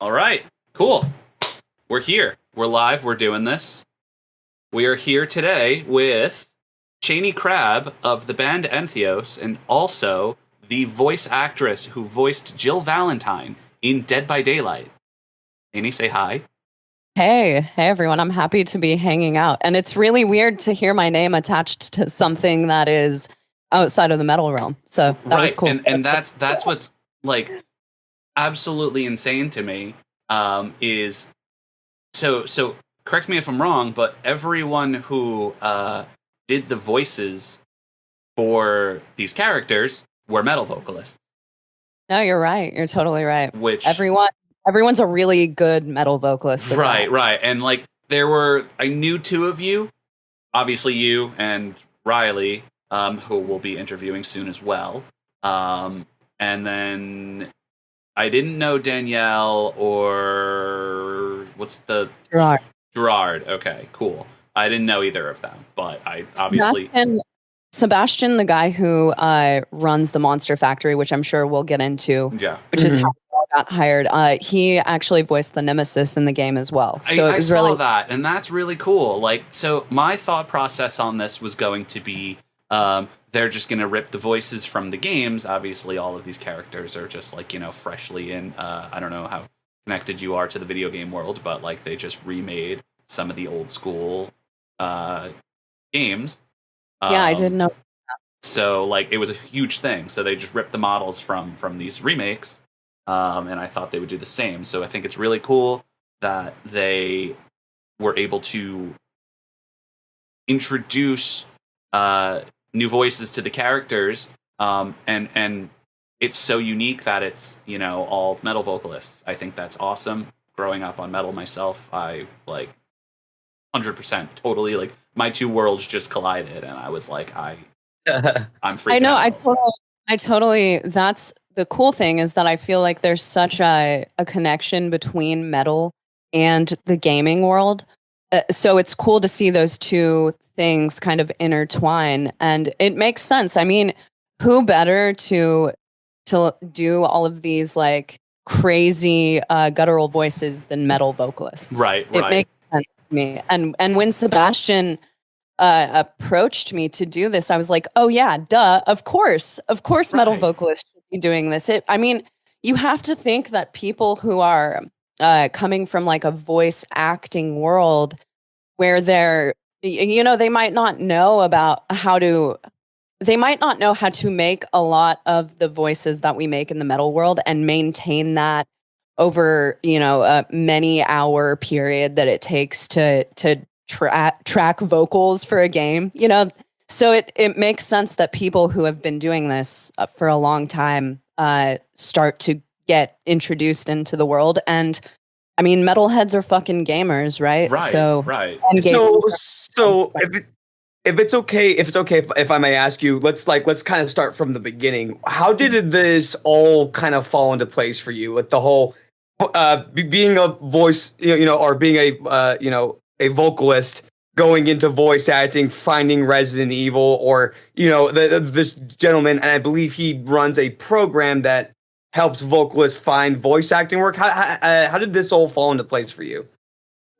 All right, cool. We're here. We're live. We're doing this. We are here today with Chaney Crabb of the band Entheos and also the voice actress who voiced Jill Valentine in Dead by Daylight. Chaney, say hi. Hey everyone. I'm happy to be hanging out. And it's really weird to hear my name attached to something that is outside of the metal realm. So that was cool. And that's what's like absolutely insane to me. Is so correct me if I'm wrong, but everyone who did the voices for these characters were metal vocalists. No, you're right. You're totally right. Which everyone's a really good metal vocalist. Right. And like I knew two of you, obviously you and Riley, who we'll be interviewing soon as well. And then I didn't know Danielle or what's the Gerard. Okay, cool. I didn't know either of them, but I obviously Sebastian, the guy who runs the Monster Factory, which I'm sure we'll get into, which is how I got hired. He actually voiced the Nemesis in the game as well. So I saw that, and that's really cool. Like, so my thought process on this was going to be, they're just going to rip the voices from the games. Obviously, all of these characters are just like, freshly in. I don't know how connected you are to the video game world, but like they just remade some of the old school games. Yeah, I didn't know. So like it was a huge thing. So they just ripped the models from these remakes, and I thought they would do the same. So I think it's really cool that they were able to introduce new voices to the characters, and it's so unique that it's all metal vocalists. I think that's awesome. Growing up on metal myself, I like 100% totally like my two worlds just collided, and I was like, I'm freaking I know. out. I totally. That's the cool thing is that I feel like there's such a connection between metal and the gaming world. So it's cool to see those two things kind of intertwine, and it makes sense. I mean, who better to do all of these like crazy guttural voices than metal vocalists? Right. It makes sense to me. And when Sebastian approached me to do this, I was like, oh yeah, duh, of course metal vocalists should be doing this. I mean, you have to think that people who are coming from like a voice acting world where they might not know how to make a lot of the voices that we make in the metal world and maintain that over, a many hour period that it takes to track vocals for a game, So it makes sense that people who have been doing this for a long time start to get introduced into the world. And I mean, metalheads are fucking gamers, right? Right. So if it's okay, if I may ask you, let's kind of start from the beginning. How did this all kind of fall into place for you with the whole being a voice, or being a vocalist, going into voice acting, finding Resident Evil, or this gentleman, and I believe he runs a program that helps vocalists find voice acting work. How did this all fall into place for you?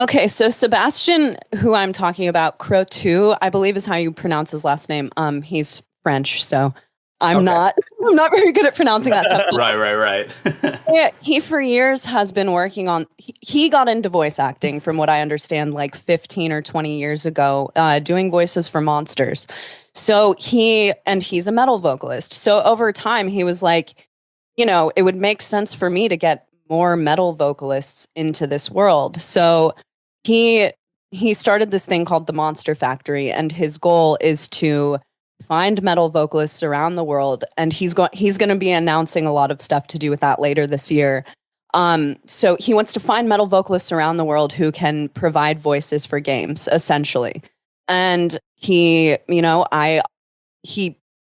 Okay, so Sebastian, who I'm talking about, Crow2, I believe is how you pronounce his last name. He's French, so I'm not very good at pronouncing that stuff. Right. Yeah, he for years has been working on. He got into voice acting, from what I understand, like 15 or 20 years ago, doing voices for monsters. So he's a metal vocalist. So over time, he was like, it would make sense for me to get more metal vocalists into this world. So he started this thing called the Monster Factory, and his goal is to find metal vocalists around the world, and he's going to be announcing a lot of stuff to do with that later this year. So he wants to find metal vocalists around the world who can provide voices for games, essentially. And he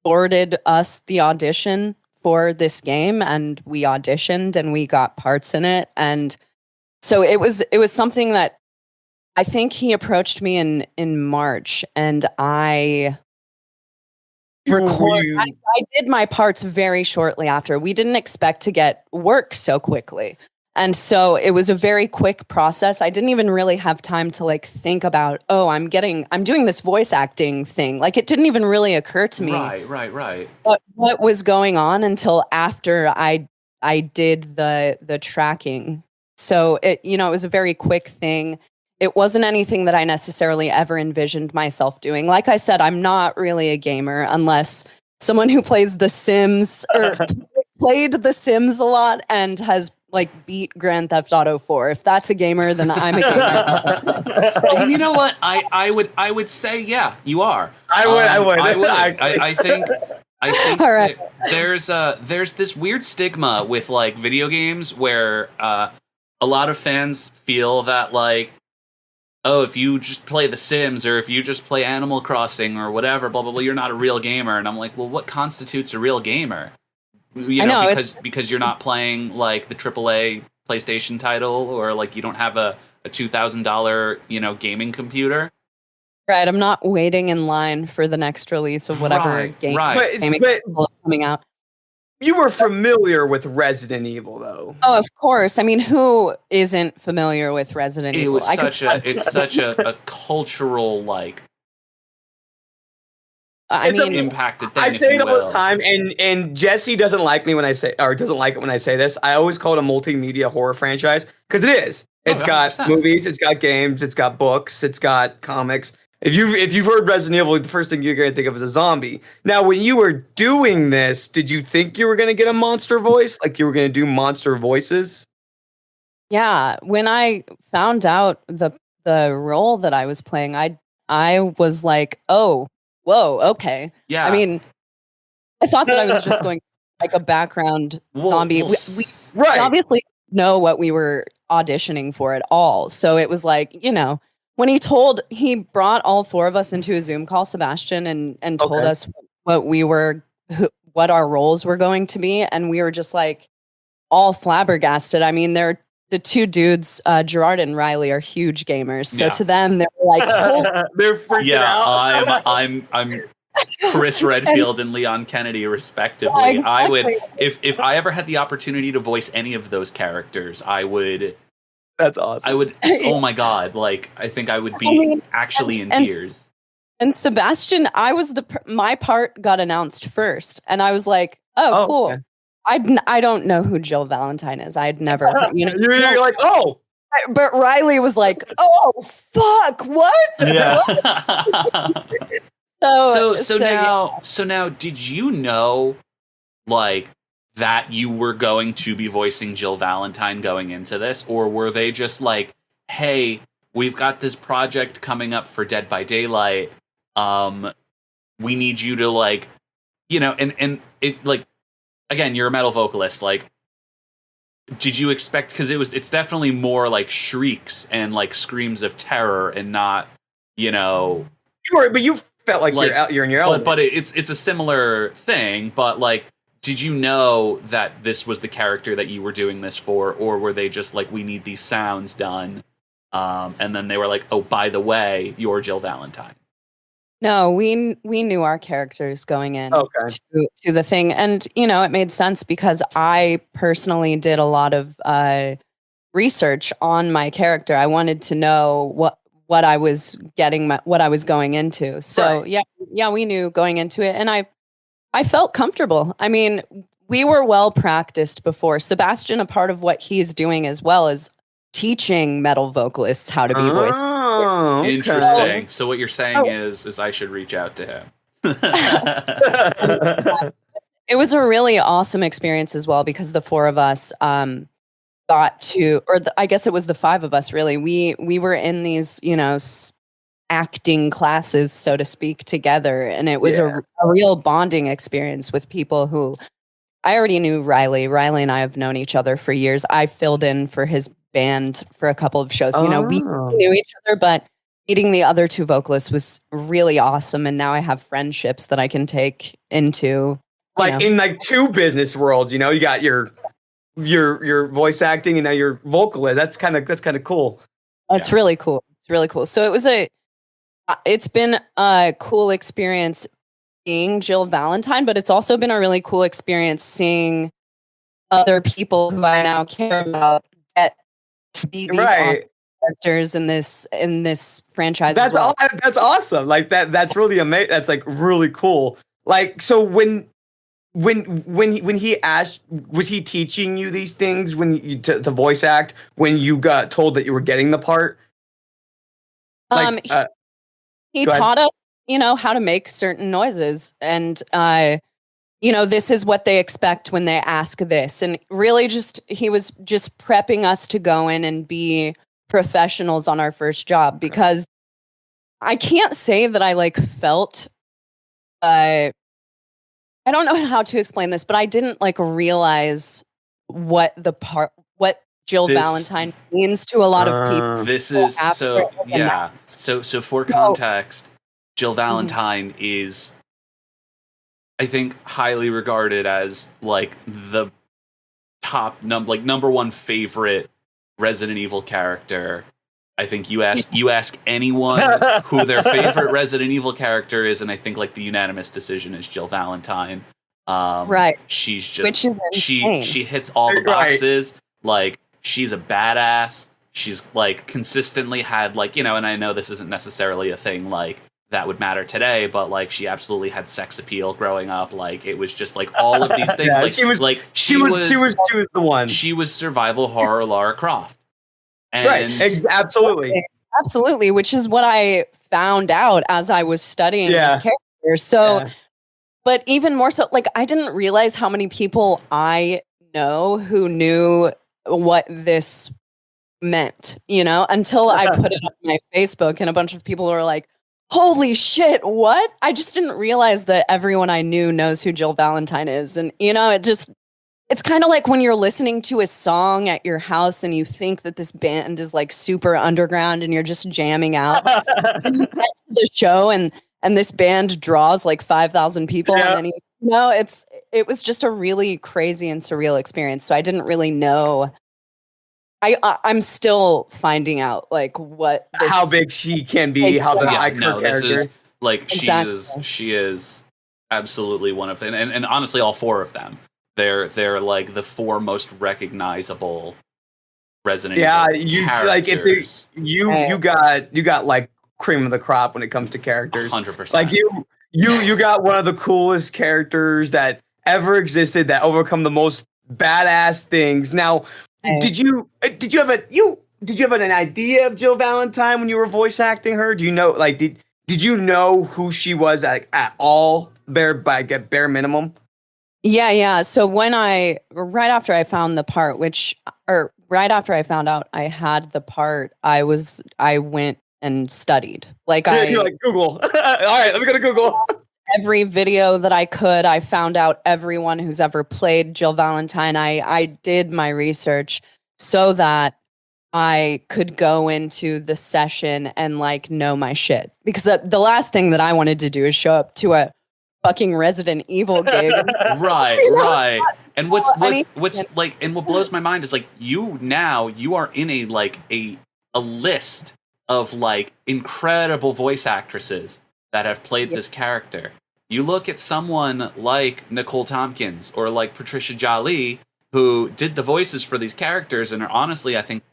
forwarded us the audition for this game, and we auditioned and we got parts in it. And so it was something that I think he approached me in March, and I did my parts very shortly after. We didn't expect to get work so quickly. And so it was a very quick process. I didn't even really have time to like think about, oh, I'm doing this voice acting thing. Like it didn't even really occur to me. Right. What was going on until after I did the tracking. So it was a very quick thing. It wasn't anything that I necessarily ever envisioned myself doing. Like I said, I'm not really a gamer unless someone who plays The Sims or played The Sims a lot and has like beat Grand Theft Auto 4. If that's a gamer, then I'm a gamer. And you know what? I would say, yeah, you are. I would. I think All right. there's this weird stigma with like video games where a lot of fans feel that like, oh, if you just play The Sims or if you just play Animal Crossing or whatever, blah blah blah, you're not a real gamer. And I'm like, well, what constitutes a real gamer? You know, because you're not playing like the AAA PlayStation title, or like you don't have a $2,000 gaming computer. Right, I'm not waiting in line for the next release of whatever game is coming out. You were familiar with Resident Evil, though. Oh, of course. I mean, who isn't familiar with Resident Evil? It's such a cultural like. Impacted thing. I say it all the time, and Jesse doesn't like me when I say, or doesn't like it when I say this. I always call it a multimedia horror franchise because it is. It's got movies, it's got games, it's got books, it's got comics. If you've heard Resident Evil, the first thing you're gonna think of is a zombie. Now, when you were doing this, did you think you were gonna get a monster voice? Like you were gonna do monster voices? Yeah. When I found out the role that I was playing, I was like, oh. Whoa, okay. Yeah. I mean, I thought that I was just going like a background zombie. We obviously know what we were auditioning for at all. So it was like, when he brought all four of us into a Zoom call, Sebastian, and told us what our roles were going to be. And we were just like all flabbergasted. I mean, the two dudes, Gerard and Riley, are huge gamers. So to them, they're like, they're freaking out. I'm Chris Redfield and Leon Kennedy, respectively. Yeah, exactly. I would, if I ever had the opportunity to voice any of those characters, I would. That's awesome. I would. Oh my god! Like I think I would be in tears. And Sebastian, my part got announced first, and I was like, oh cool. Okay. I don't know who Jill Valentine is. I'd never heard, You're like, oh. But Riley was like, oh, fuck, what? Yeah. What? So now, did you know, like, that you were going to be voicing Jill Valentine going into this? Or were they just like, hey, we've got this project coming up for Dead by Daylight. We need you to, like, and it, like, again, you're a metal vocalist. Like, did you expect? Because it's definitely more like shrieks and like screams of terror, and not, But you felt like you're in your element. But it's a similar thing. But like, did you know that this was the character that you were doing this for, or were they just like, we need these sounds done, and then they were like, oh, by the way, you're Jill Valentine? No, we knew our characters going in to the thing. And, it made sense because I personally did a lot of research on my character. I wanted to know what I was what I was going into. So, yeah, we knew going into it. And I felt comfortable. I mean, we were well practiced before. Sebastian, a part of what he's doing as well is teaching metal vocalists how to be voiced. Oh, okay. Interesting. So what you're saying is I should reach out to him. It was a really awesome experience as well because the four of us got to, I guess it was the five of us really. We were in these, acting classes, so to speak, together, and it was a real bonding experience with people who I already knew. Riley and I have known each other for years. I filled in for his band for a couple of shows. We knew each other, but meeting the other two vocalists was really awesome. And now I have friendships that I can take into in like two business worlds. You got your voice acting and now your vocalist. That's kind of cool. It's really cool. It's really cool. So it's been a cool experience being Jill Valentine, but it's also been a really cool experience seeing other people who I now care about be these awesome characters in this franchise. That's as well. That's awesome. Like that's really amazing. That's like really cool. Like so when he asked, was he teaching you these things when you to voice act when you got told that you were getting the part? Like, he taught us, how to make certain noises, and this is what they expect when they ask this, and really he was just prepping us to go in and be professionals on our first job, because I can't say that I like felt I don't know how to explain this, but I didn't like realize what Jill Valentine means to a lot of people. This is so yeah. So for context, Jill Valentine is, I think, highly regarded as like the top number one favorite Resident Evil character. I think you ask anyone who their favorite Resident Evil character is, and I think like the unanimous decision is Jill Valentine. Right. She's just Which is she hits all the boxes. Like she's a badass. She's like consistently had like, and I know this isn't necessarily a thing like that would matter today, but like she absolutely had sex appeal growing up. Like it was just like all of these things. Like she was the one. She was survival horror Lara Croft. And absolutely, which is what I found out as I was studying this character. So, but even more so, like I didn't realize how many people I know who knew what this meant, until I put it on my Facebook, and a bunch of people were like, "Holy shit, what?" I just didn't realize that everyone I knew knows who Jill Valentine is, and it's kind of like when you're listening to a song at your house and you think that this band is like super underground and you're just jamming out. And you get to the show and this band draws like 5,000 people. Yeah. And it was just a really crazy and surreal experience. So I didn't really know. I'm still finding out like how big she can be, how big her character. This is like she is absolutely one of them, and honestly all four of them. They're like the four most recognizable Resident Evil characters. Like if you got like cream of the crop when it comes to characters. 100%. Like you got one of the coolest characters that ever existed that overcome the most badass things. Now, did you have an idea of Jill Valentine when you were voice acting her? Do you know did you know who she was at all bare minimum? Yeah. So right after I found the part, right after I found out I had the part, I went and studied. You're like Google. All right, let me go to Google. Every video that I could, I found out everyone who's ever played Jill Valentine. I did my research so that I could go into the session and know my shit. Because the last thing that I wanted to do is show up to a fucking Resident Evil gig. Right. And what's like, and what blows my mind is like you are in a list of like incredible voice actresses that have played this character. You look at someone like Nicole Tompkins or like Patricia Jolie, who did the voices for these characters and are honestly, I think,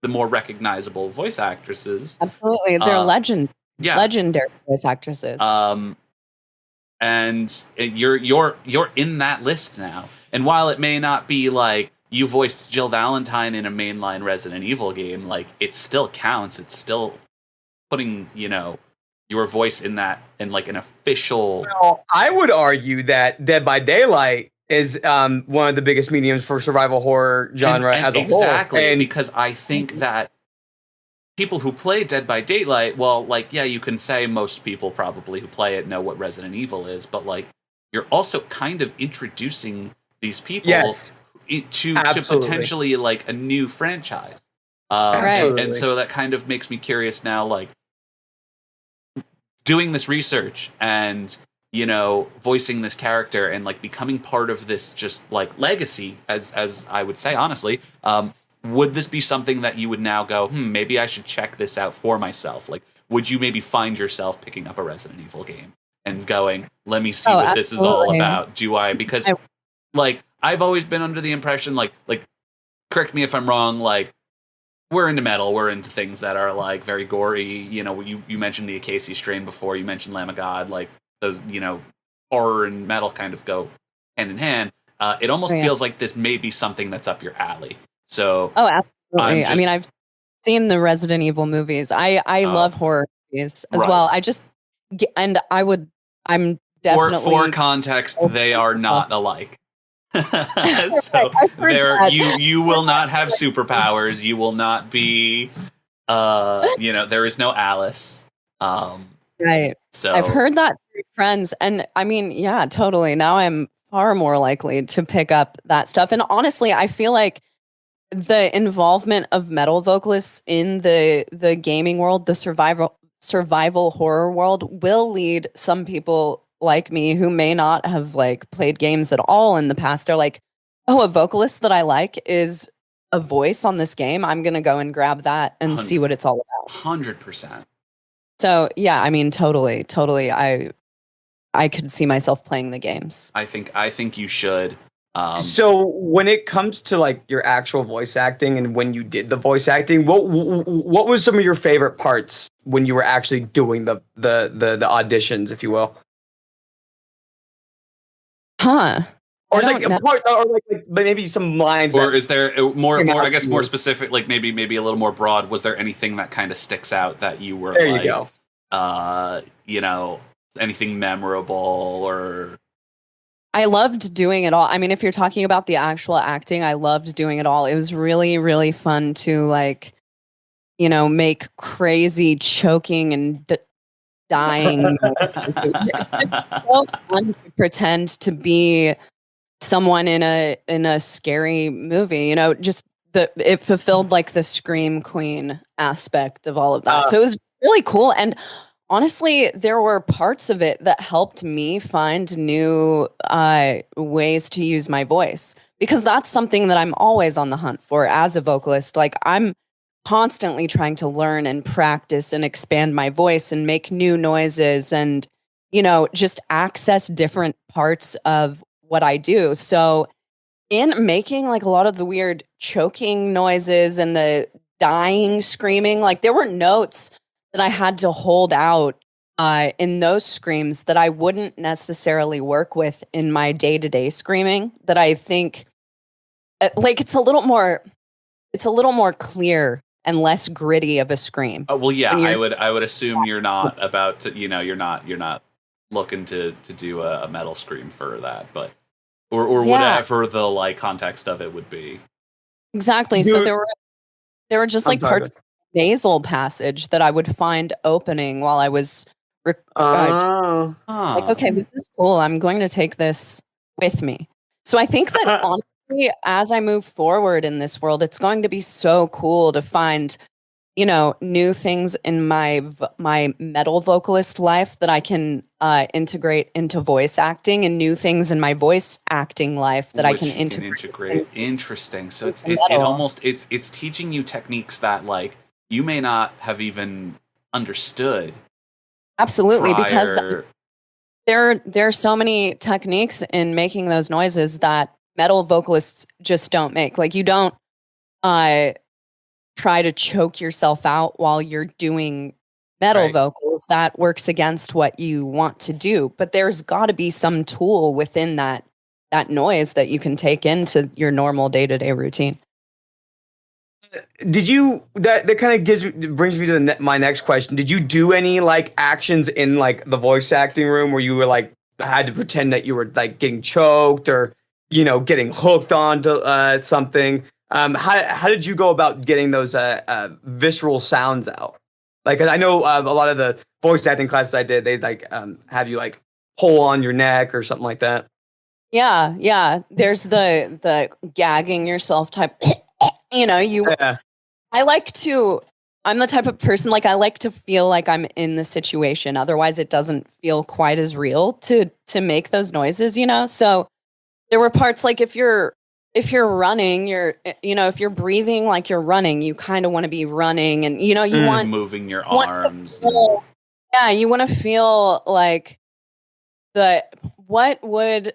the more recognizable voice actresses. Absolutely, they're legendary voice actresses. And you're in that list now. And while it may not be like you voiced Jill Valentine in a mainline Resident Evil game, like it still counts. It's still putting, your voice in like an official. Well, I would argue that Dead by Daylight is one of the biggest mediums for survival horror genre as a whole. Exactly, and because I think that people who play Dead by Daylight, well, you can say most people probably who play it know what Resident Evil is, but you're also kind of introducing these people to potentially a new franchise. And so that kind of makes me curious now, doing this research and voicing this character and becoming part of this just legacy, as I would say honestly. Would this be something that you would now go, maybe I should check this out for myself? Would you maybe find yourself picking up a Resident Evil game and going, let me see what this is all about? Do I? Because I've always been under the impression, correct me if I'm wrong, we're into metal. We're into things that are like very gory. You know, you mentioned the Acacia strain before. You mentioned Lamb of God. Like those, you know, horror and metal kind of go hand in hand. It almost feels like this may be something that's up your alley. So, absolutely. I mean, I've seen the Resident Evil movies. I love horror movies as well. I'm definitely for context, they are not alike. So you will not have superpowers. You will not be, you know, there is no Alice. Right. So I've heard that from friends, and I mean, yeah, totally. Now I'm far more likely to pick up that stuff. And honestly, I feel like the involvement of metal vocalists in the gaming world, the survival horror world, will lead some people like me who may not have like played games at all in the past. They're like, oh, a vocalist that I like is a voice on this game. I'm gonna go and grab that and see what it's all about. 100%. So yeah, I mean, totally. I could see myself playing the games. I think you should. So when it comes to like your actual voice acting and when you did the voice acting, what was some of your favorite parts when you were actually doing the auditions, if you will? Huh. Or it's like a part, or like maybe some lines. Or is there more? I guess more specific, like maybe a little more broad. Was there anything that kind of sticks out that you were there? Like, you go. You know, anything memorable or? I loved doing it all. I mean, if you're talking about the actual acting, I loved doing it all. It was really, really fun to like, you know, make crazy choking and dying. It's so fun to pretend to be someone in a scary movie. You know, just it fulfilled like the scream queen aspect of all of that. So it was really cool. And honestly, there were parts of it that helped me find new ways to use my voice, because that's something that I'm always on the hunt for as a vocalist. Like I'm constantly trying to learn and practice and expand my voice and make new noises and, you know, just access different parts of what I do. So in making like a lot of the weird choking noises and the dying screaming, like there were notes that I had to hold out in those screams that I wouldn't necessarily work with in my day-to-day screaming, that I think like it's a little more clear and less gritty of a scream. Oh, well, yeah, I would assume you're not about to, you know, you're not looking to do a metal scream for that, but or whatever the like context of it would be. Exactly. So there were just like parts of the nasal passage that I would find opening while I was like, okay, this is cool. I'm going to take this with me. So I think that honestly, as I move forward in this world, it's going to be so cool to find, you know, new things in my metal vocalist life that I can integrate into voice acting, and new things in my voice acting life that I can integrate. Interesting. So it's teaching you techniques that like you may not have even understood. Absolutely, because there are so many techniques in making those noises that metal vocalists just don't make. Like you don't try to choke yourself out while you're doing metal vocals. That works against what you want to do. But there's got to be some tool within that noise that you can take into your normal day-to-day routine. Did you that kind of brings me to my next question? Did you do any like actions in like the voice acting room where you were like had to pretend that you were like getting choked or, you know, getting hooked onto something? How did you go about getting those visceral sounds out? Like, 'cause I know a lot of the voice acting classes I did, they like have you like pull on your neck or something like that. Yeah. There's the gagging yourself type. You know, I'm the type of person, like I like to feel like I'm in the situation. Otherwise it doesn't feel quite as real to make those noises, you know? So there were parts like if you're running, if you're breathing like you're running, you kind of want to be running, and you know, you want moving your arms. You want to feel like what would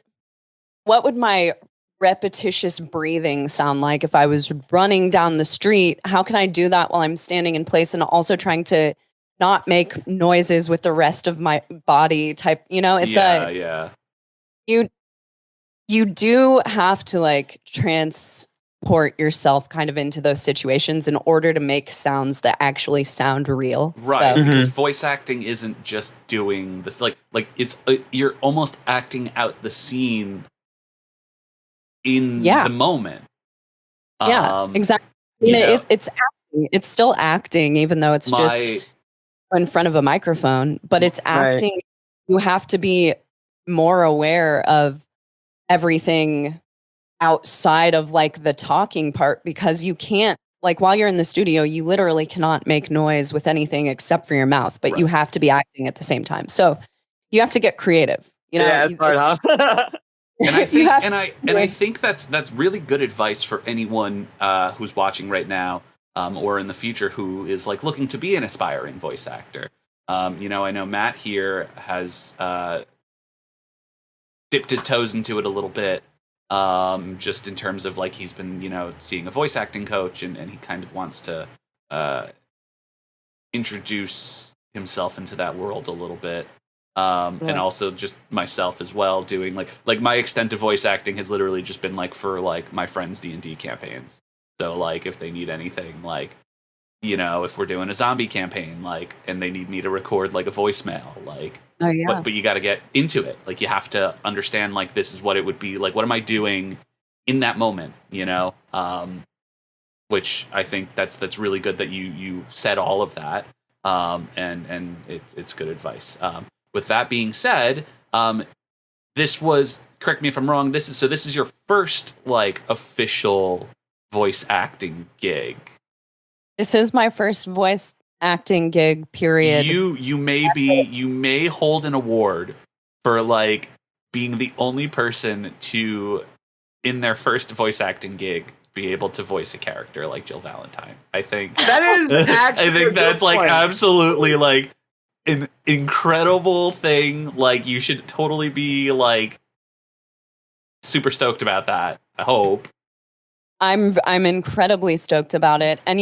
my repetitious breathing sound like if I was running down the street? How can I do that while I'm standing in place and also trying to not make noises with the rest of my body type, it's yeah. you do have to like transport yourself kind of into those situations in order to make sounds that actually sound real. Right, So, because voice acting isn't just doing this, like it's you're almost acting out the scene in the moment. Yeah, exactly. It's acting. It's still acting, even though it's just in front of a microphone, but it's acting. Right. You have to be more aware of everything outside of like the talking part, because you can't, like, while you're in the studio, you literally cannot make noise with anything except for your mouth, but you have to be acting at the same time. So you have to get creative. Yeah, it's hard, huh? And I think that's really good advice for anyone who's watching right now, or in the future, who is like looking to be an aspiring voice actor. I know Matt here has dipped his toes into it a little bit, just in terms of like he's been seeing a voice acting coach, and he kind of wants to introduce himself into that world a little bit. And also just myself as well, doing like my extent of voice acting has literally just been like for like my friends' D&D campaigns. So like if they need anything, like if we're doing a zombie campaign, like, and they need me to record like a voicemail, like, but you got to get into it. Like you have to understand like this is what it would be like. What am I doing in that moment? Which I think that's really good that you said all of that. And it's good advice. With that being said, this was, correct me if I'm wrong, this is your first like official voice acting gig. This is my first voice acting gig, period. You may hold an award for like being the only person to, in their first voice acting gig, be able to voice a character like Jill Valentine. I think that is actually I think that's like absolutely like an incredible thing. Like you should totally be like super stoked about that. I hope. I'm incredibly stoked about it. And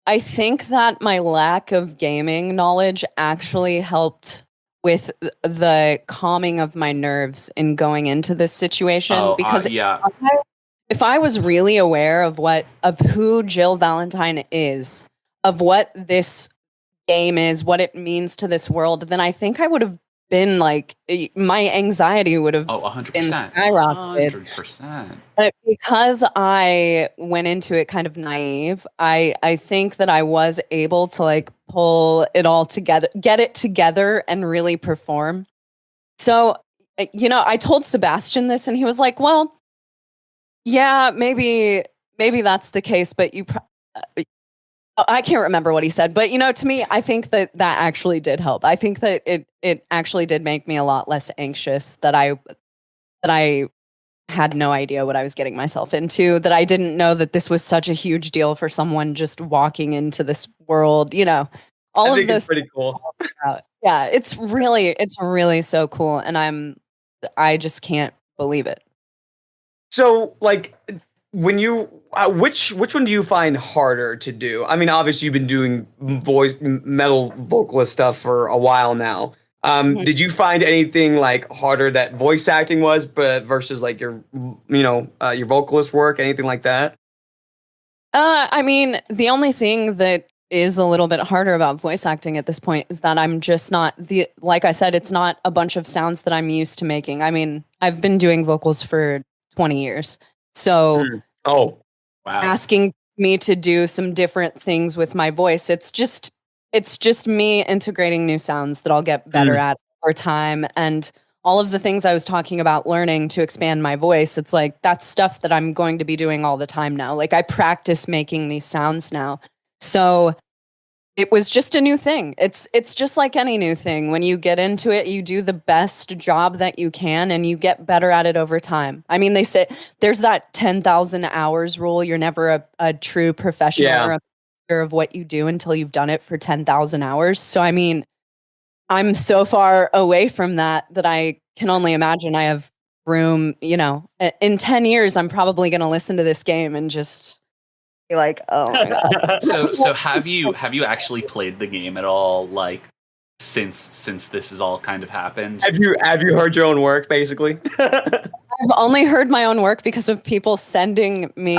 I think that my lack of gaming knowledge actually helped with the calming of my nerves in going into this situation, because if I was really aware of who Jill Valentine is, of what this game is, what it means to this world, then I think I would have been like, my anxiety would have 100%. been skyrocketed. 100%. But because I went into it kind of naive, I think that I was able to like pull it all together, get it together, and really perform. So, I told Sebastian this, and he was like, well, yeah, maybe that's the case, but I can't remember what he said, but to me, I think that actually did help. I think that it actually did make me a lot less anxious, that I had no idea what I was getting myself into, that I didn't know that this was such a huge deal for someone just walking into this world, all of those. It's pretty cool. Yeah, it's really so cool, and I just can't believe it. So, like, when you which one do you find harder to do? I mean, obviously you've been doing metal vocalist stuff for a while now. Did you find anything like harder that voice acting was, but versus like your vocalist work, anything like that? I mean, the only thing that is a little bit harder about voice acting at this point is that I'm just not like I said, it's not a bunch of sounds that I'm used to making. I mean, I've been doing vocals for 20 years. So, wow. Asking me to do some different things with my voice, it's just me integrating new sounds that I'll get better at over time, and all of the things I was talking about learning to expand my voice. It's like that's stuff that I'm going to be doing all the time now. Like I practice making these sounds now. So it was just a new thing. It's just like any new thing. When you get into it, you do the best job that you can, and you get better at it over time. I mean, they say there's that 10,000 hours rule. You're never a true professional or a master of what you do until you've done it for 10,000 hours. So, I mean, I'm so far away from that I can only imagine I have room, in 10 years, I'm probably going to listen to this game and just be like, oh my God. So have you actually played the game at all, like since this has all kind of happened? Have you heard your own work, basically? I've only heard my own work because of people sending me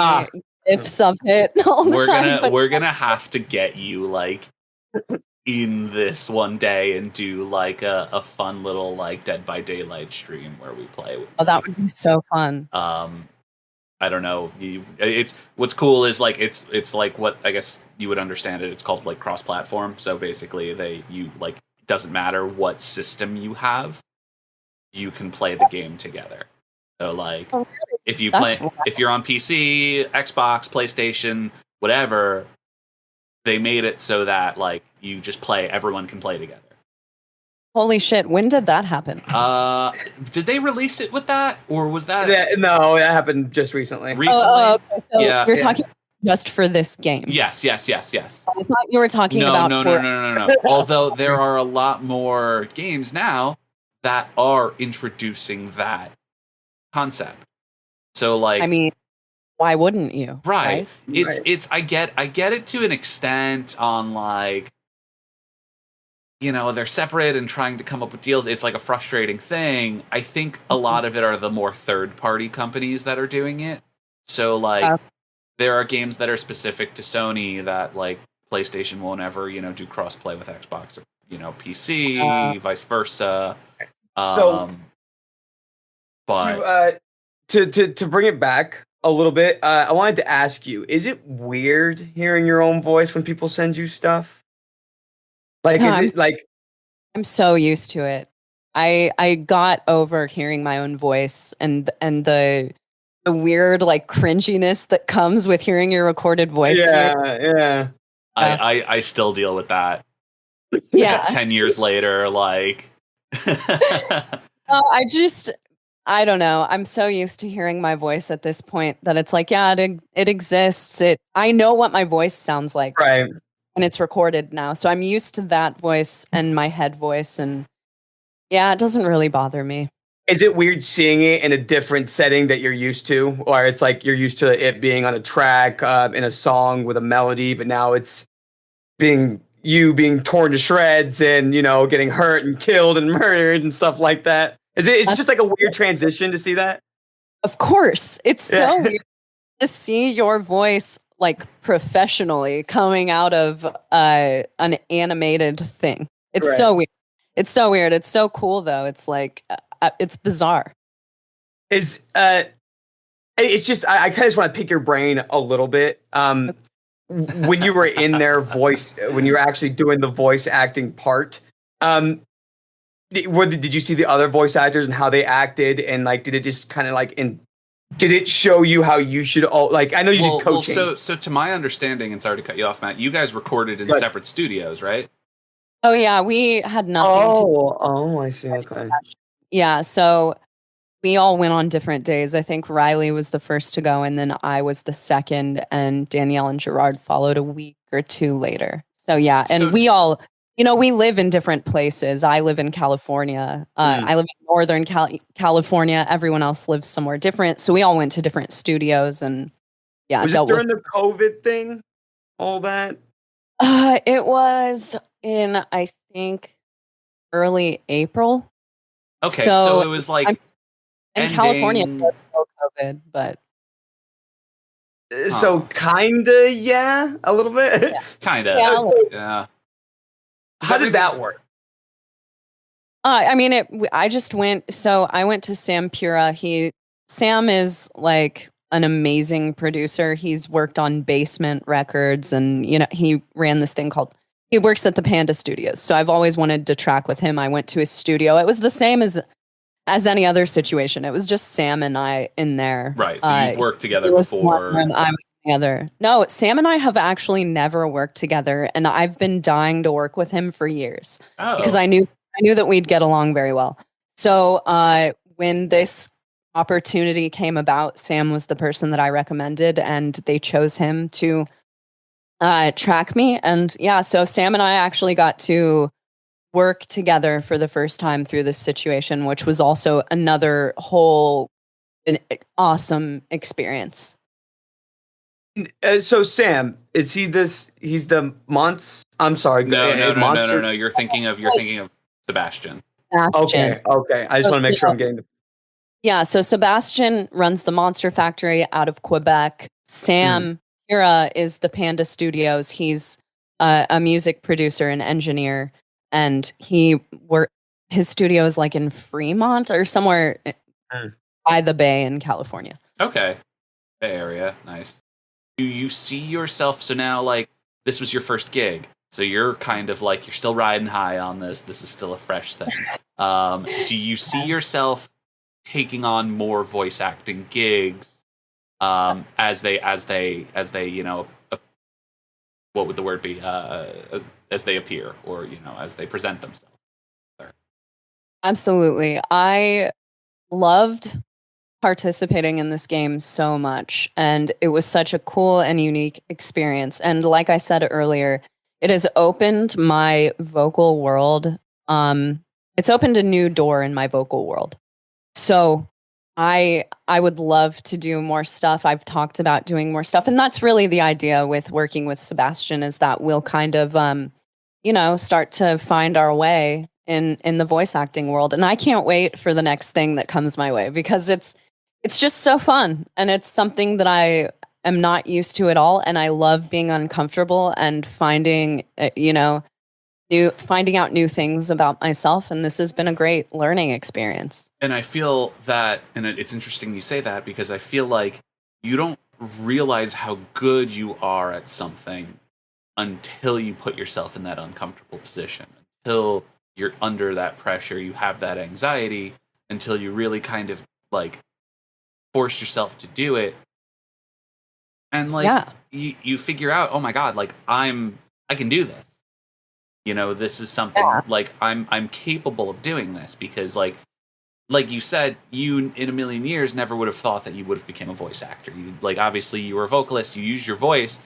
gifs of it all the time. We're gonna have to get you like in this one day and do like a fun little like Dead by Daylight stream where we play. Oh, that would be so fun. I don't know. It's what's cool is like it's like what I guess you would understand it. It's called like cross-platform. So basically, it doesn't matter what system you have, you can play the game together. So like, if you're on PC, Xbox, PlayStation, whatever, they made it so that like you just play. Everyone can play together. Holy shit! When did that happen? Did they release it with that, or was that? No, that happened just recently. Okay. So you're talking just for this game. Yes. I thought you were talking about. No. Although there are a lot more games now that are introducing that concept. So like, I mean, why wouldn't you? Right. It's I get it to an extent on like, they're separate and trying to come up with deals. It's like a frustrating thing. I think a lot of it are the more third-party companies that are doing it. So like, there are games that are specific to Sony that like PlayStation won't ever, do cross-play with Xbox or, PC, vice versa. But to bring it back a little bit, I wanted to ask you: is it weird hearing your own voice when people send you stuff? Like, I'm so used to it. I got over hearing my own voice and the weird like cringiness that comes with hearing your recorded voice. Yeah. I still deal with that. Yeah. 10 years later, like. I don't know. I'm so used to hearing my voice at this point that it's like, yeah, it exists. I know what my voice sounds like. Right. And it's recorded now. So I'm used to that voice and my head voice. And yeah, it doesn't really bother me. Is it weird seeing it in a different setting that you're used to? Or it's like you're used to it being on a track, in a song with a melody, but now it's being torn to shreds and, getting hurt and killed and murdered and stuff like that? It's just like a weird transition to see that? Of course. It's so weird to see your voice like professionally coming out of an animated thing. It's so weird. It's so weird. It's so cool though. It's like it's bizarre. It's just I kind of just want to pick your brain a little bit. When you were in their voice, when you were actually doing the voice acting part, did you see the other voice actors and how they acted, and like did it just kind of like did it show you how you should I know you did coaching. So to my understanding, and sorry to cut you off, Matt, you guys recorded in separate studios, right? Oh yeah, we had nothing Oh, I see. Okay. Yeah, so we all went on different days. I think Riley was the first to go, and then I was the second, and Danielle and Gerard followed a week or two later. So yeah, and we all, we live in different places. I live in California. I live in Northern California. Everyone else lives somewhere different. So we all went to different studios, and yeah. Was this during the COVID thing? All that? It was in, I think, early April. Okay, so it was like in California, no COVID, but so kinda, yeah, a little bit, kinda, yeah. How did that work? I mean, I just went. So I went to Sam Pura. Sam is like an amazing producer. He's worked on Basement Records, and he ran this thing called. He works at the Panda Studios. So I've always wanted to track with him. I went to his studio. It was the same as any other situation. It was just Sam and I in there. Right. So you've worked together before. I was together. No, Sam and I have actually never worked together, and I've been dying to work with him for years because I knew that we'd get along very well. So when this opportunity came about, Sam was the person that I recommended, and they chose him to track me. And yeah, so Sam and I actually got to work together for the first time through this situation, which was also another whole an awesome experience. So Sam, is he this? He's the monster. I'm sorry, monster. No. You're thinking of Sebastian. Sebastian. Okay. I just want to make sure I'm getting. Yeah, so Sebastian runs the Monster Factory out of Quebec. Sam Hira is the Panda Studios. He's a music producer and engineer, and his studio is like in Fremont or somewhere by the Bay in California. Okay, Bay Area, nice. Do you see yourself? So now, like, this was your first gig, so you're kind of like you're still riding high on this. This is still a fresh thing. Do you see yourself taking on more voice acting gigs as they what would the word be as they appear, or as they present themselves? Absolutely. I loved participating in this game so much, and it was such a cool and unique experience. And like I said earlier, it has opened my vocal world. It's opened a new door in my vocal world. So I would love to do more stuff. I've talked about doing more stuff, and that's really the idea with working with Sebastian, is that we'll kind of start to find our way in the voice acting world. And I can't wait for the next thing that comes my way, because it's just so fun, and it's something that I am not used to at all, and I love being uncomfortable and finding finding out new things about myself, and this has been a great learning experience. And I feel that, and it's interesting you say that, because I feel like you don't realize how good you are at something until you put yourself in that uncomfortable position, until you're under that pressure, you have that anxiety, until you really kind of like force yourself to do it. And like you figure out, oh my God, like I can do this. This is something like I'm capable of doing this, because like you said, you in a million years never would have thought that you would have become a voice actor. You obviously you were a vocalist, you used your voice.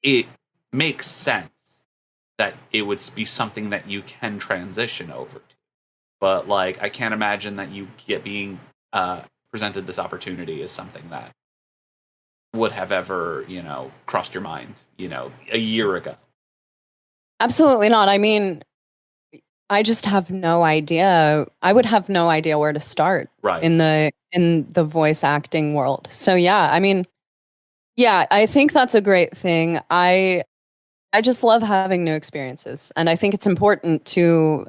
It makes sense that it would be something that you can transition over to. But like I can't imagine that you being presented this opportunity as something that would have ever, crossed your mind, a year ago. Absolutely not. I mean, I just have no idea. I would have no idea where to start in the voice acting world. So yeah, I mean, I think that's a great thing. I just love having new experiences, and I think it's important to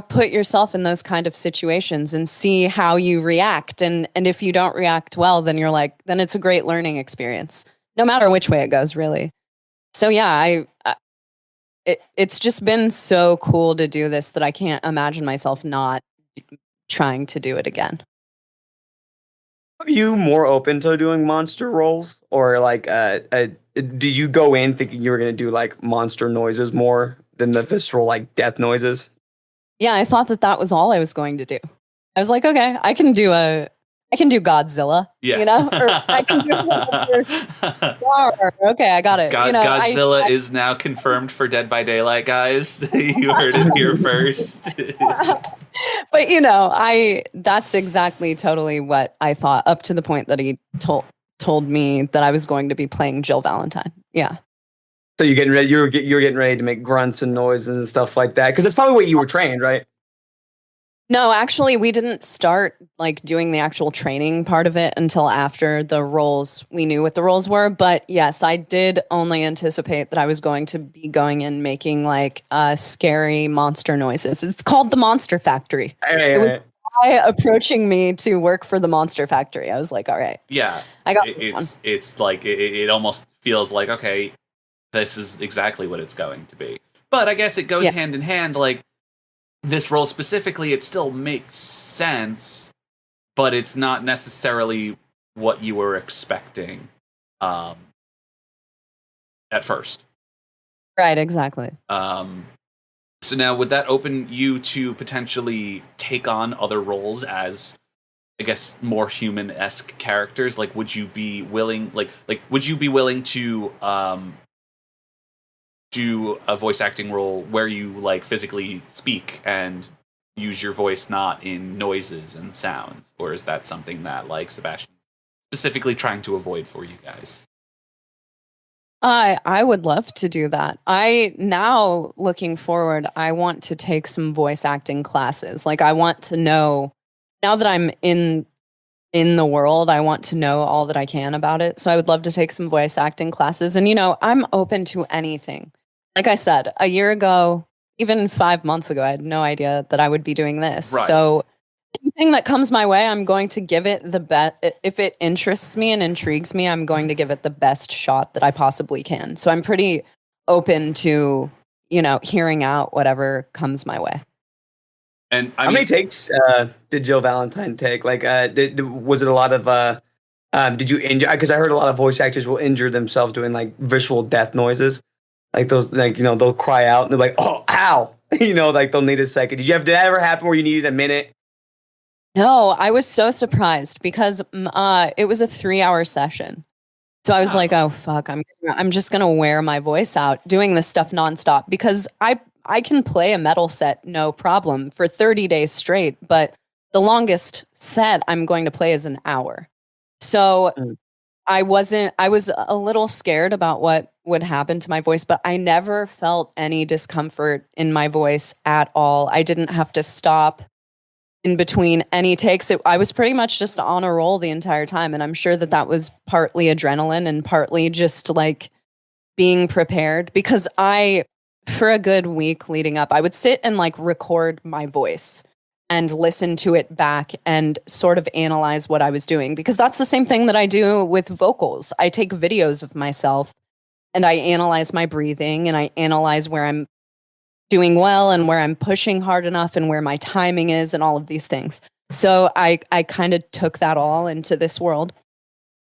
put yourself in those kind of situations and see how you react. And if you don't react well, then then it's a great learning experience, no matter which way it goes, really. So yeah, it's just been so cool to do this that I can't imagine myself not trying to do it again. Are you more open to doing monster roles, or like did you go in thinking you were going to do like monster noises more than the visceral like death noises? Yeah, I thought that was all I was going to do. I was like, okay, I can do Godzilla, or I can do okay, I got it. Godzilla is now confirmed for Dead by Daylight, guys. You heard it here first. But that's exactly totally what I thought, up to the point that he told me that I was going to be playing Jill Valentine. Yeah. So you're getting ready. You're getting ready to make grunts and noises and stuff like that, because that's probably what you were trained, right? No, actually, we didn't start like doing the actual training part of it until after the roles. We knew what the roles were, but yes, I did only anticipate that I was going to be going in making like scary monster noises. It's called the Monster Factory. It was guy approaching me to work for the Monster Factory. I was like, all right, yeah, I got it's like it almost feels like, okay, this is exactly what it's going to be. But I guess it goes hand in hand, like. This role specifically, it still makes sense, but it's not necessarily what you were expecting at first. Right, exactly. So now, would that open you to potentially take on other roles as, I guess, more human-esque characters? Like, would you be willing, would you be willing to do a voice acting role where you like physically speak and use your voice not in noises and sounds, or is that something that like Sebastian specifically trying to avoid for you guys? I would love to do that. I now looking forward, I want to take some voice acting classes. Like I want to know now that I'm in the world, I want to know all that I can about it. So I would love to take some voice acting classes. And I'm open to anything. Like I said, a year ago, even 5 months ago, I had no idea that I would be doing this. Right. So anything that comes my way, I'm going to give it the best. If it interests me and intrigues me, I'm going to give it the best shot that I possibly can. So I'm pretty open to, hearing out whatever comes my way. And how many takes did Jill Valentine take? Like, was it a lot of? Did you injure? Because I heard a lot of voice actors will injure themselves doing like visual death noises, like those, like they'll cry out and they're like, "Oh, ow!" Like they'll need a second. Did that ever happen where you needed a minute? No, I was so surprised because it was a 3-hour session. So I was like, oh fuck, I'm just gonna wear my voice out doing this stuff nonstop because I can play a metal set no problem for 30 days straight, but the longest set I'm going to play is an hour. So I was a little scared about what would happen to my voice, but I never felt any discomfort in my voice at all. I didn't have to stop in between any takes. I was pretty much just on a roll the entire time. And I'm sure that was partly adrenaline and partly just like being prepared because for a good week leading up, I would sit and like record my voice and listen to it back and sort of analyze what I was doing because that's the same thing that I do with vocals. I take videos of myself and I analyze my breathing and I analyze where I'm doing well and where I'm pushing hard enough and where my timing is and all of these things. So I kind of took that all into this world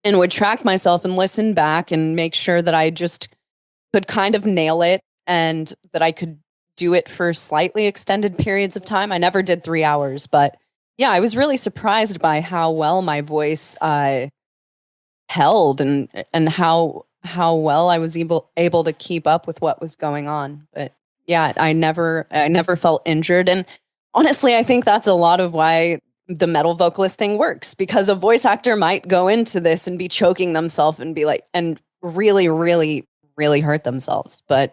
and would track myself and listen back and make sure that I just could kind of nail it and that I could do it for slightly extended periods of time. I never did 3 hours, but yeah, I was really surprised by how well my voice held and how well I was able to keep up with what was going on. But yeah, I never felt injured. And honestly, I think that's a lot of why the metal vocalist thing works because a voice actor might go into this and be choking themselves and be like, and really, really, really hurt themselves. But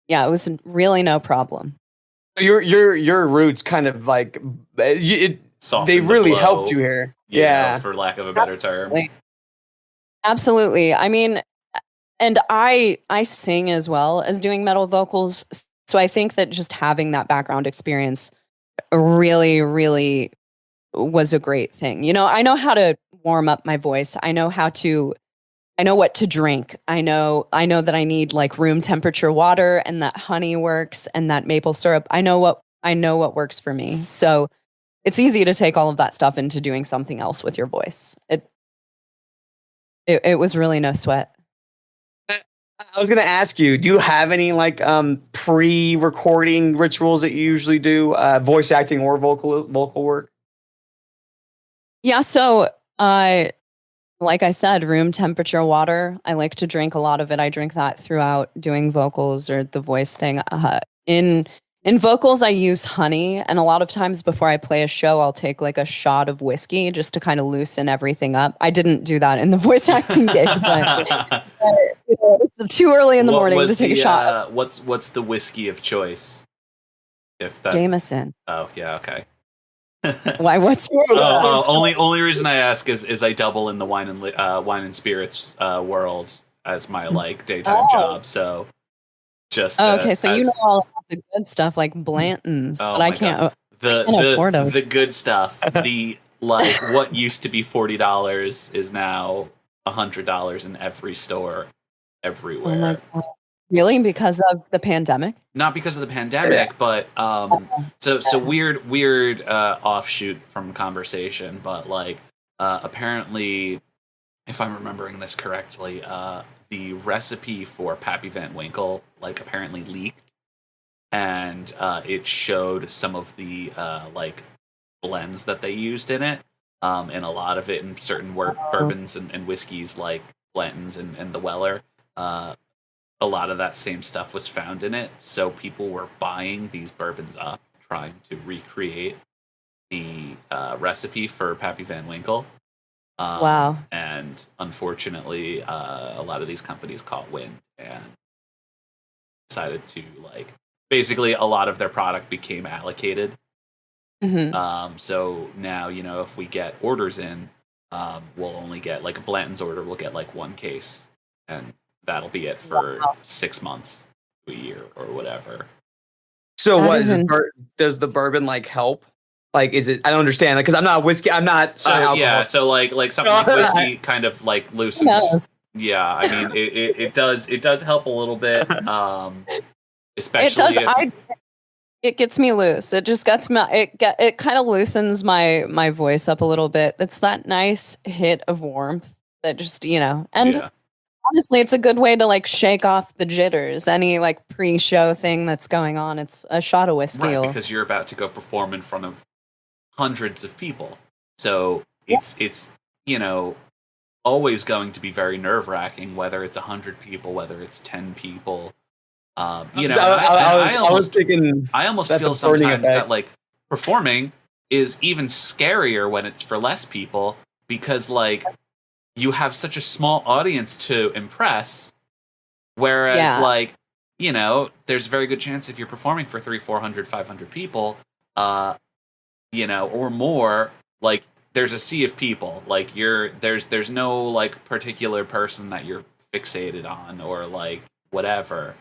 yeah, it was really no problem. Your roots kind of like they really helped you here. Yeah, for lack of a better term. Absolutely. I mean, and I sing as well as doing metal vocals. So I think that just having that background experience really, really was a great thing. I know how to warm up my voice. I know what to drink. I know that I need like room temperature water and that honey works and that maple syrup. I know what works for me. So it's easy to take all of that stuff into doing something else with your voice. It was really no sweat. I was gonna ask you, do you have any like pre-recording rituals that you usually do, voice acting or vocal work? Yeah, so like I said, room temperature water. I like to drink a lot of it. I drink that throughout doing vocals or the voice thing. In vocals, I use honey, and a lot of times before I play a show, I'll take like a shot of whiskey just to kind of loosen everything up. I didn't do that in the voice acting gig, but it's too early in the morning to take a shot. What's the whiskey of choice? Jameson. Oh yeah, okay. Why? What's your only reason I ask is I double in the wine and spirits world as my like daytime job, so. Just okay, so you know all about the good stuff like Blanton's, but I can't. The good stuff. The like what used to be $40 is now $100 in every store, everywhere. Oh my God. Really? Because of the pandemic? Not because of the pandemic, but so weird offshoot from conversation, but like apparently, if I'm remembering this correctly, the recipe for Pappy Van Winkle like apparently leaked, and it showed some of the like blends that they used in it, and a lot of it in certain bourbons and whiskeys like Blanton's and the Weller. a lot of that same stuff was found in it. So people were buying these bourbons up, trying to recreate the recipe for Pappy Van Winkle. Wow. And unfortunately, a lot of these companies caught wind and decided to basically a lot of their product became allocated. So now, if we get orders in, we'll only get a Blanton's order. We'll get one case, and that'll be it for 6 months, a year, or whatever. So what is does the bourbon help? Is it? I don't understand. Because I'm not whiskey. I'm not. So yeah. So something like whiskey kind of loosens. Yeah, I mean it does help a little bit. Especially it gets me loose. It just gets me. It kind of loosens my voice up a little bit. It's that nice hit of warmth that just and. Honestly, it's a good way to shake off the jitters. Any pre-show thing that's going on, it's a shot of whiskey. Right, because you're about to go perform in front of hundreds of people. So it's always going to be very nerve-wracking, whether it's 100 people, whether it's 10 people. I almost feel sometimes that performing is even scarier when it's for less people, because you have such a small audience to impress, whereas there's a very good chance if you're performing for 300, 400, 500 people, or more, there's a sea of people. There's no particular person that you're fixated on or whatever.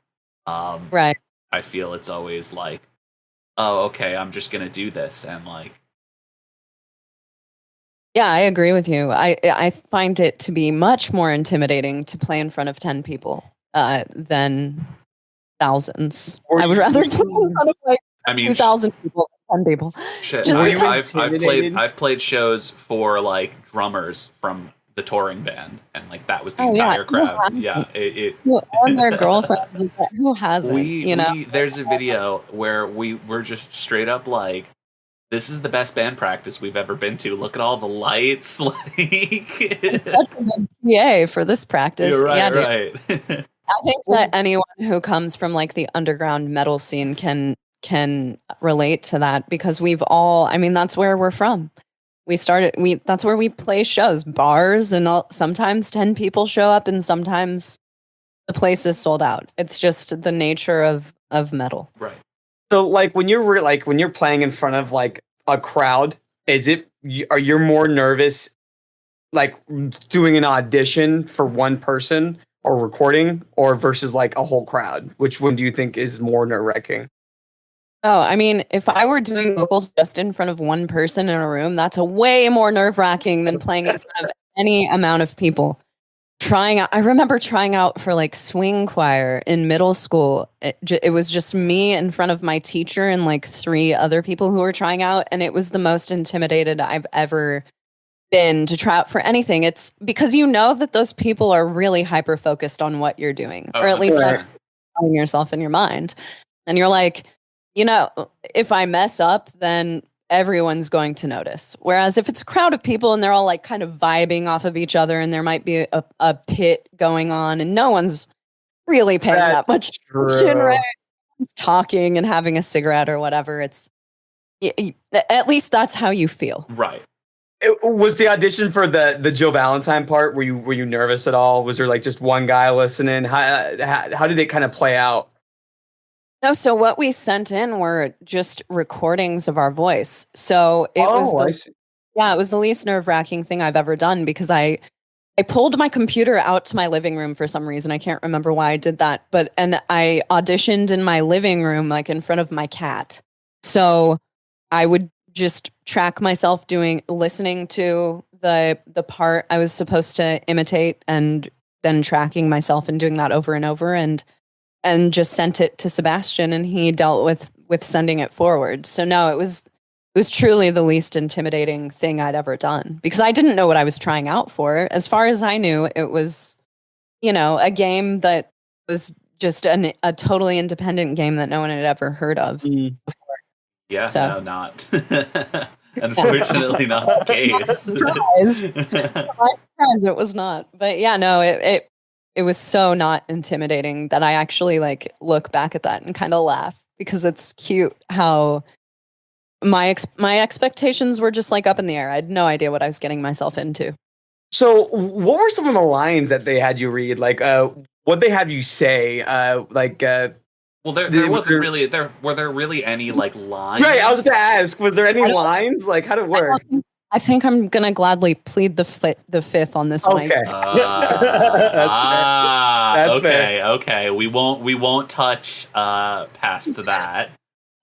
Right. I feel it's always oh, okay, I'm just gonna do this, and yeah, I agree with you. I find it to be much more intimidating to play in front of 10 people than thousands. I would rather play in front of 2,000 people than 10 people. Shit, Just I've played shows for drummers from the touring band, and that was the entire crowd. Yeah, and their girlfriends. Who hasn't? There's a video where we were just straight up this is the best band practice we've ever been to. Look at all the lights. Yay for this practice. You're right, yeah, right. I think that anyone who comes from the underground metal scene can relate to that, because we've all, that's where we're from. That's where we play shows, bars, and sometimes 10 people show up and sometimes the place is sold out. It's just the nature of metal. Right. So when you're playing in front of a crowd, are you more nervous doing an audition for one person or recording, or versus a whole crowd? Which one do you think is more nerve-wracking? Oh, if I were doing vocals just in front of one person in a room, that's a way more nerve-wracking than playing in front of any amount of people. I remember trying out for swing choir in middle school. It was just me in front of my teacher and 3 other people who were trying out, and it was the most intimidated I've ever been to try out for anything. It's because that those people are really hyper focused on what you're doing, or at least that's telling yourself in your mind, and you're if I mess up, then everyone's going to notice. Whereas if it's a crowd of people and they're all kind of vibing off of each other, and there might be a pit going on and no one's really paying that much attention, right? Talking and having a cigarette or whatever. At least that's how you feel. Right. Was the audition for the Joe Valentine part, were you nervous at all? Was there just one guy listening? How did it kind of play out? No, so what we sent in were just recordings of our voice. So it was the least nerve-wracking thing I've ever done, because I pulled my computer out to my living room for some reason. I can't remember why I did that, and I auditioned in my living room, in front of my cat. So I would just track myself listening to the part I was supposed to imitate, and then tracking myself and doing that over and over, and just sent it to Sebastian, and he dealt with sending it forward. So no, it was truly the least intimidating thing I'd ever done, because I didn't know what I was trying out for. As far as I knew, it was, a game that was just a totally independent game that no one had ever heard of before. Yeah, so. No, not. Unfortunately, not the case. Surprise. My surprise, it was not. But yeah, no, it it was so not intimidating that I actually like look back at that and kind of laugh because it's cute how my expectations were just like up in the air. I had no idea what I was getting myself into. So, what were some of the lines that they had you read? Like, what they had you say? Well, there wasn't really were there really any like lines? Right, I was going to ask, was there any lines? Like, how did it work? I think I'm gonna gladly plead the fifth on this one. Okay. That's fair. Okay. We won't touch past that.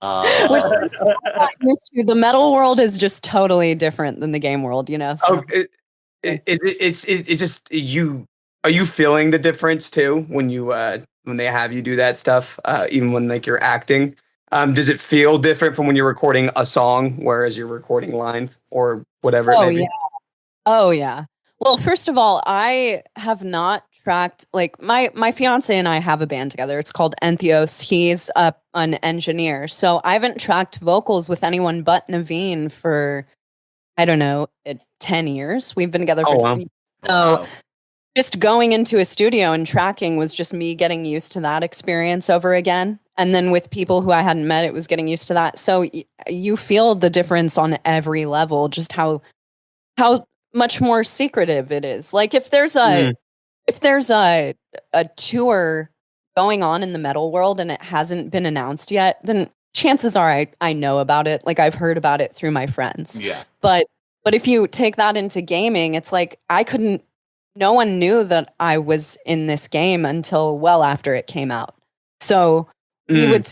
The metal world is just totally different than the game world, you know. So. It's just you. Are you feeling the difference too when they have you do that stuff? Even when like you're acting, does it feel different from when you're recording a song, whereas you're recording lines or whatever? Oh yeah. Oh yeah. Well, first of all, I have not tracked like my fiance and I have a band together. It's called Entheos. He's an engineer, so I haven't tracked vocals with anyone but Naveen for I don't know 10 years. We've been together for 10 years. So just going into a studio and tracking was just me getting used to that experience over again. And then with people who I hadn't met, it was getting used to that. So you feel the difference on every level, just how much more secretive it is. Like if there's a tour going on in the metal world and it hasn't been announced yet, then chances are I know about it. Like I've heard about it through my friends. Yeah. But if you take that into gaming, it's like no one knew that I was in this game until well after it came out. So we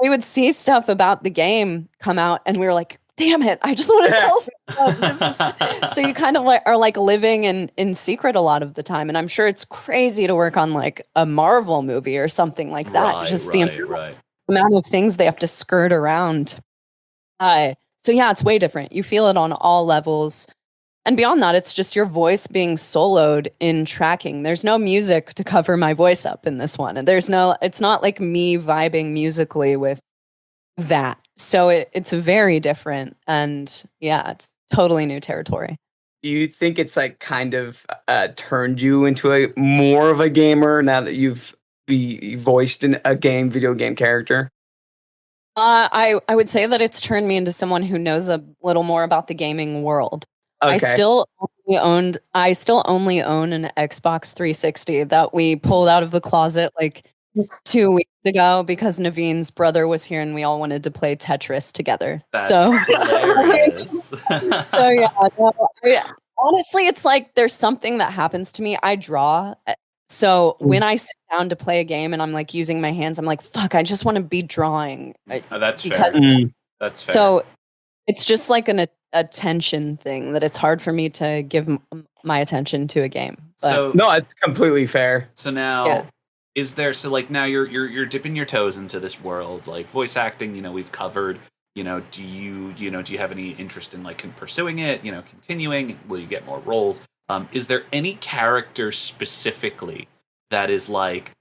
would see stuff about the game come out and we were like, damn it, I just want to tell stuff. So you kind of are like living in secret a lot of the time. And I'm sure it's crazy to work on like a Marvel movie or something like that. The amount of things they have to skirt around. So yeah, it's way different. You feel it on all levels. And beyond that, it's just your voice being soloed in tracking. There's no music to cover my voice up in this one. And it's not like me vibing musically with that. So it's very different. And yeah, it's totally new territory. Do you think it's like kind of turned you into a more of a gamer now that you've voiced in a video game character? I would say that it's turned me into someone who knows a little more about the gaming world. Okay. I still only own an Xbox 360 that we pulled out of the closet like 2 weeks ago because Naveen's brother was here and we all wanted to play Tetris together. That's hilarious. So yeah, honestly, it's like there's something that happens to me. I draw. So when I sit down to play a game and I'm like using my hands, I'm like, fuck, I just want to be drawing. That's fair. That's fair. So it's just like an attention thing that it's hard for me to give my attention to a game. But. No, it's completely fair. So now, now you're dipping your toes into this world, like voice acting. You know, we've covered. You know, do you have any interest in like pursuing it? You know, continuing? Will you get more roles? Is there any character specifically that is like,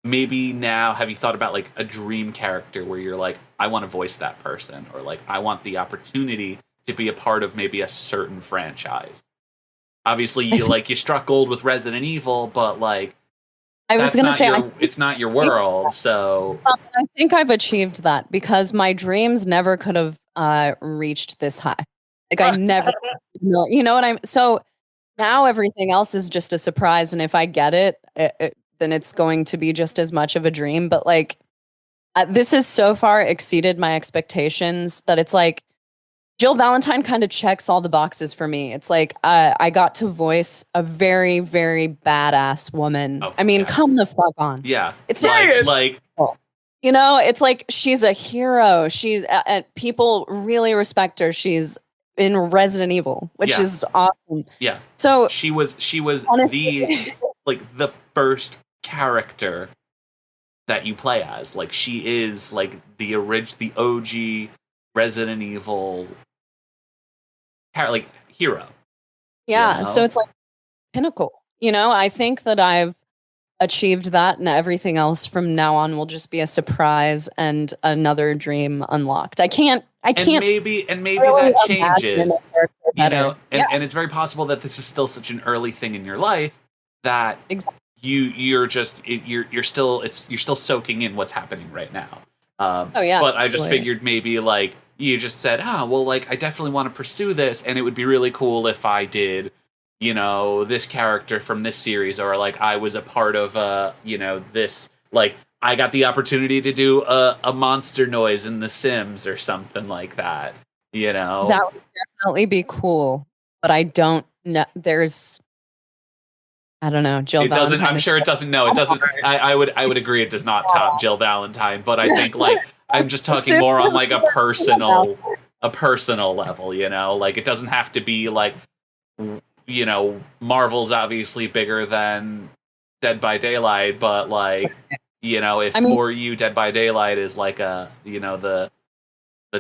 maybe now have you thought about like a dream character where you're like, I want to voice that person, or like I want the opportunity to be a part of maybe a certain franchise? Obviously, you struck gold with Resident Evil, but like I was going to say it's not your world. So I think I've achieved that because my dreams never could have reached this high. Like I never, you know what I'm. So now everything else is just a surprise, and if I get it, then it's going to be just as much of a dream. But like, this has so far exceeded my expectations that it's like Jill Valentine kind of checks all the boxes for me. It's like I got to voice a very, very badass woman. Oh, I mean, come the fuck on. Yeah, it's like you know, it's like she's a hero. She's people really respect her. She's in Resident Evil, which is awesome. Yeah. So she was honestly, the first character that you play as. Like she is like the OG Resident Evil hero. Yeah, you know? So it's like pinnacle. You know, I think that I've achieved that, and everything else from now on will just be a surprise and another dream unlocked. I can't. And maybe really that changes. You know, and it's very possible that this is still such an early thing in your life that you're still soaking in what's happening right now. Oh yeah. But I just totally. figured maybe like you just said, well, like I definitely want to pursue this, and it would be really cool if I did, this character from this series, or like I was a part of this, like I got the opportunity to do a monster noise in The Sims or something like that. That would definitely be cool, but I don't know. I don't know. Jill It doesn't. Valentine I'm is sure it doesn't. No, it doesn't. I would agree. It does not top Jill Valentine, but I think like I'm just talking more on like a personal level. Like it doesn't have to be like Marvel's obviously bigger than Dead by Daylight, but like if for you Dead by Daylight is like the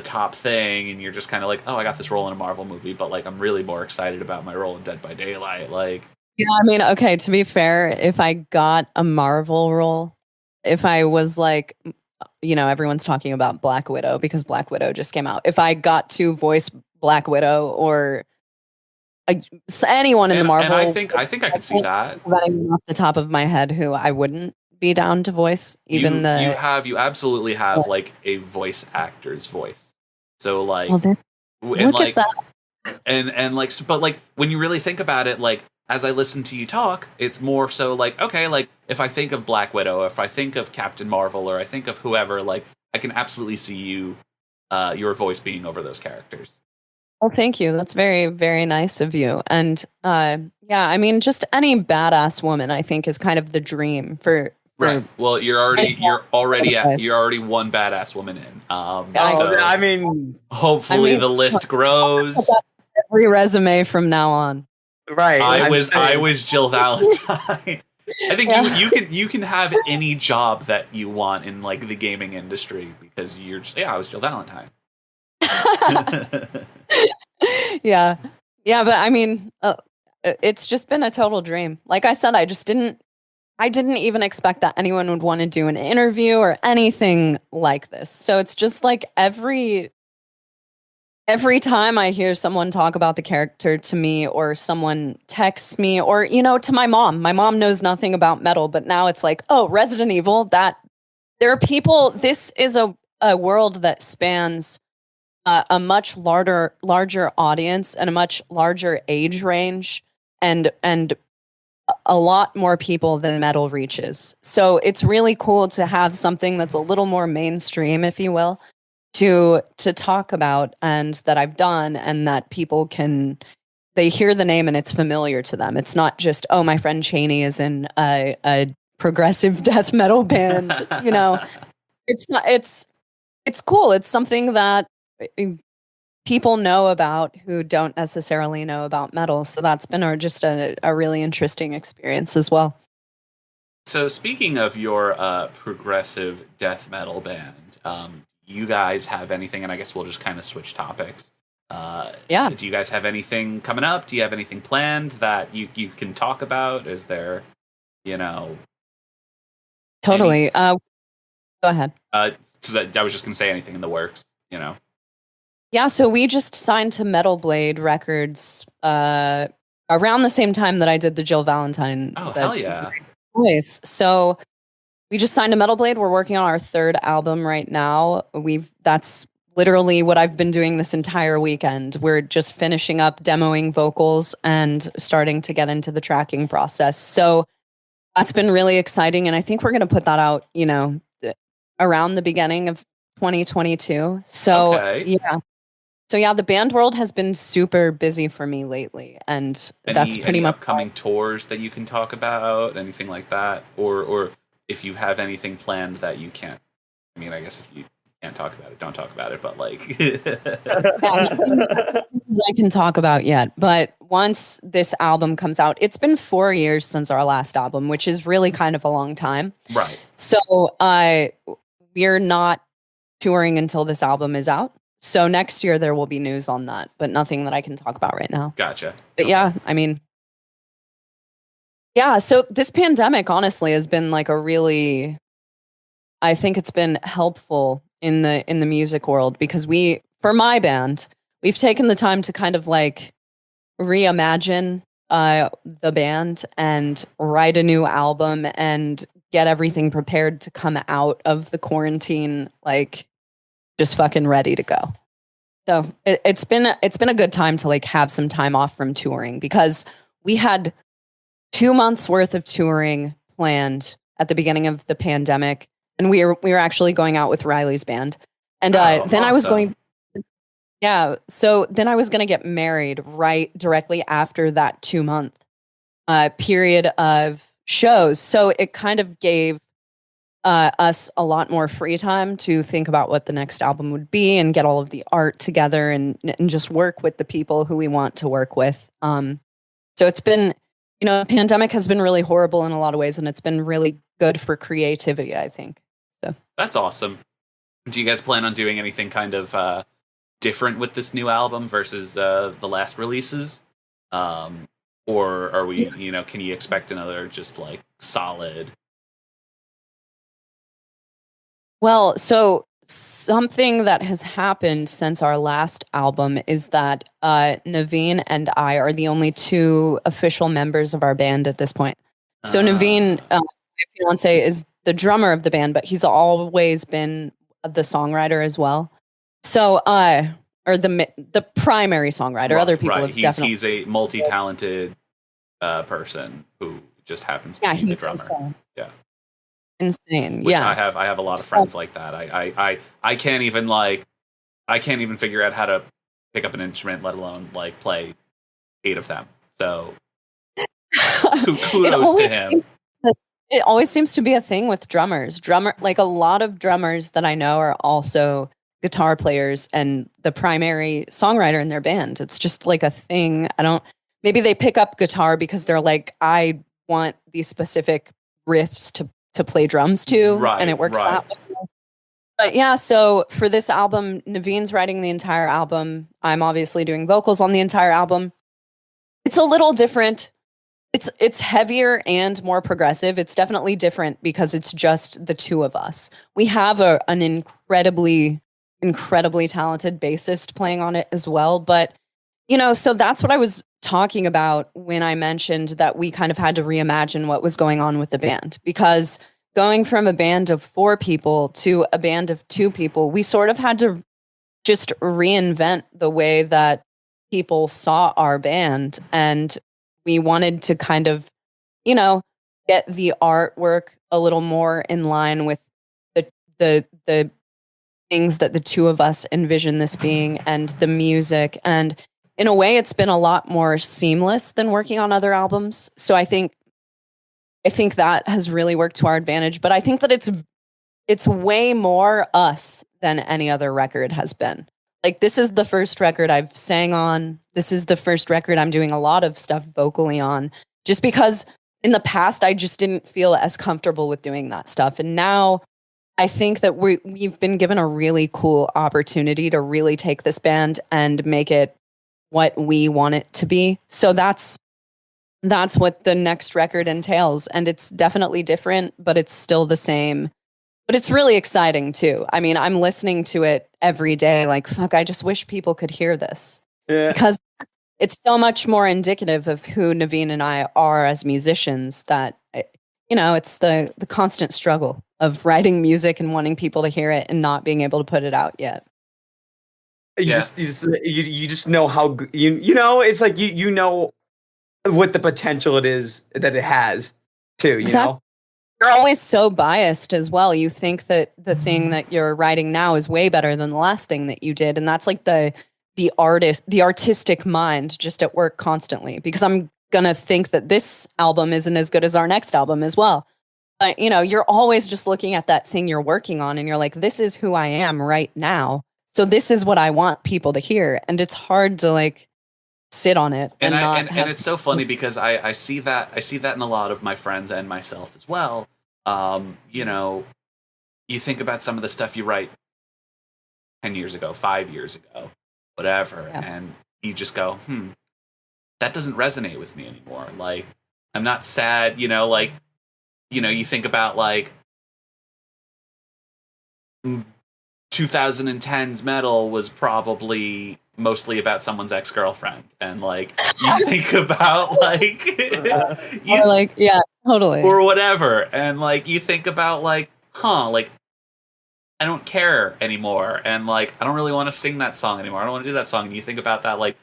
top thing, and you're just kind of like, oh, I got this role in a Marvel movie, but like I'm really more excited about my role in Dead by Daylight. Like, yeah, I mean, okay, to be fair, if I got a Marvel role, if I was like, everyone's talking about Black Widow because Black Widow just came out. If I got to voice Black Widow or anyone in the Marvel, and I think I could see that. Off the top of my head, who I wouldn't be down to voice, even you absolutely have like a voice actor's voice. So like, look at that. And like, but like when you really think about it, like as I listen to you talk, it's more so like, okay, like if I think of Black Widow, if I think of Captain Marvel, or I think of whoever, like I can absolutely see you, your voice being over those characters. Well, thank you. That's very, very nice of you. And yeah, I mean, just any badass woman, I think, is kind of the dream for. Right. Well, you're already one badass woman in. So I mean, hopefully the list grows. Every resume from now on. Right. I was Jill Valentine. I think you can have any job that you want in like the gaming industry because you're just I was Jill Valentine. Yeah, but I mean, it's just been a total dream. Like I said, I didn't even expect that anyone would want to do an interview or anything like this. So it's just like every time I hear someone talk about the character to me, or someone texts me, or to my mom knows nothing about metal, but now it's like, oh, Resident Evil, that there are people. This is a world that spans a much larger audience and a much larger age range, and a lot more people than metal reaches. So it's really cool to have something that's a little more mainstream, if you will, to talk about, and that I've done, and that people they hear the name and it's familiar to them. It's not just, oh, my friend Chaney is in a progressive death metal band. It's not. It's cool. It's something that people know about who don't necessarily know about metal. So that's been just a really interesting experience as well. So speaking of your progressive death metal band, you guys have anything, and I guess we'll just kind of switch topics. Yeah. Do you guys have anything coming up? Do you have anything planned that you can talk about? Is there, Totally. Go ahead. So I was just going to say anything in the works, Yeah, so we just signed to Metal Blade Records around the same time that I did the Jill Valentine. Oh, hell yeah. Voice. So we just signed to Metal Blade. We're working on our third album right now. That's literally what I've been doing this entire weekend. We're just finishing up demoing vocals and starting to get into the tracking process. So that's been really exciting, and I think we're going to put that out, around the beginning of 2022. So yeah. So yeah, the band world has been super busy for me lately, and that's pretty much upcoming tours that you can talk about, anything like that, or if you have anything planned that you can't. I mean, I guess if you can't talk about it, don't talk about it. But like, I can talk about yet. But once this album comes out, it's been 4 years since our last album, which is really kind of a long time. Right. So we're not touring until this album is out. So next year there will be news on that, but nothing that I can talk about right now. Gotcha. But yeah, I mean, yeah, so this pandemic honestly has been like I think it's been helpful in the music world, because for my band, we've taken the time to kind of like reimagine the band and write a new album and get everything prepared to come out of the quarantine, like just fucking ready to go. So it's been a good time to like have some time off from touring, because we had 2 months worth of touring planned at the beginning of the pandemic, and we were actually going out with Riley's band, and then awesome. I was going. Yeah, so then I was going to get married right directly after that 2 month period of shows. So it kind of gave us a lot more free time to think about what the next album would be and get all of the art together and just work with the people who we want to work with. So it's been, the pandemic has been really horrible in a lot of ways, and it's been really good for creativity, I think. So that's awesome. Do you guys plan on doing anything kind of different with this new album versus the last releases? Or are we, can you expect another just like solid? Well, so something that has happened since our last album is that Naveen and I are the only 2 official members of our band at this point. So Naveen, my fiance, is the drummer of the band, but he's always been the songwriter as well. So, or the primary songwriter. Other people have definitely. He's a multi-talented person who just happens to be the drummer. Insane. Yeah, insane. Which I have a lot of friends like that. I can't even figure out how to pick up an instrument, let alone like play 8 of them. So kudos to him. It always seems to be a thing with drummers. Like a lot of drummers that I know are also guitar players and the primary songwriter in their band. It's just like a thing. Maybe they pick up guitar because they're like, I want these specific riffs to play drums to, and it works that way. But yeah, so for this album, Naveen's writing the entire album. I'm obviously doing vocals on the entire album. It's a little different. It's heavier and more progressive. It's definitely different because it's just the 2 of us. We have an incredibly talented bassist playing on it as well. But, so that's what I was talking about when I mentioned that we kind of had to reimagine what was going on with the band, because going from a band of 4 people to a band of 2 people, we sort of had to just reinvent the way that people saw our band. And we wanted to kind of, get the artwork a little more in line with the things that the 2 of us envision this being, and the music. And in a way, it's been a lot more seamless than working on other albums. So I think that has really worked to our advantage. But I think that it's way more us than any other record has been. Like, this is the first record I've sang on. This is the first record I'm doing a lot of stuff vocally on, just because in the past I just didn't feel as comfortable with doing that stuff. And now I think that we've been given a really cool opportunity to really take this band and make it what we want it to be. So that's what the next record entails. And it's definitely different, but it's still the same. But it's really exciting too. I mean, I'm listening to it every day. Like, fuck, I just wish people could hear this. Yeah. Because it's so much more indicative of who Naveen and I are as musicians, that, it's the constant struggle of writing music and wanting people to hear it and not being able to put it out yet. You just know how, it's like, you know what the potential it is that it has too, exactly. You're always so biased as well. You think that the thing that you're writing now is way better than the last thing that you did. And that's like the artistic mind just at work constantly, because I'm going to think that this album isn't as good as our next album as well. But, you're always just looking at that thing you're working on and you're like, this is who I am right now. So this is what I want people to hear. And it's hard to like sit on it. And it's so funny because I see that in a lot of my friends and myself as well. You think about some of the stuff you write 10 years ago, 5 years ago, whatever, and you just go, that doesn't resonate with me anymore. Like, I'm not sad, you think about like 2010's metal was probably mostly about someone's ex-girlfriend, and like you think about like Or like, yeah, totally. or whatever, and like you think about like, like I don't care anymore, and like I don't really want to sing that song anymore. I don't want to do that song. And you think about that like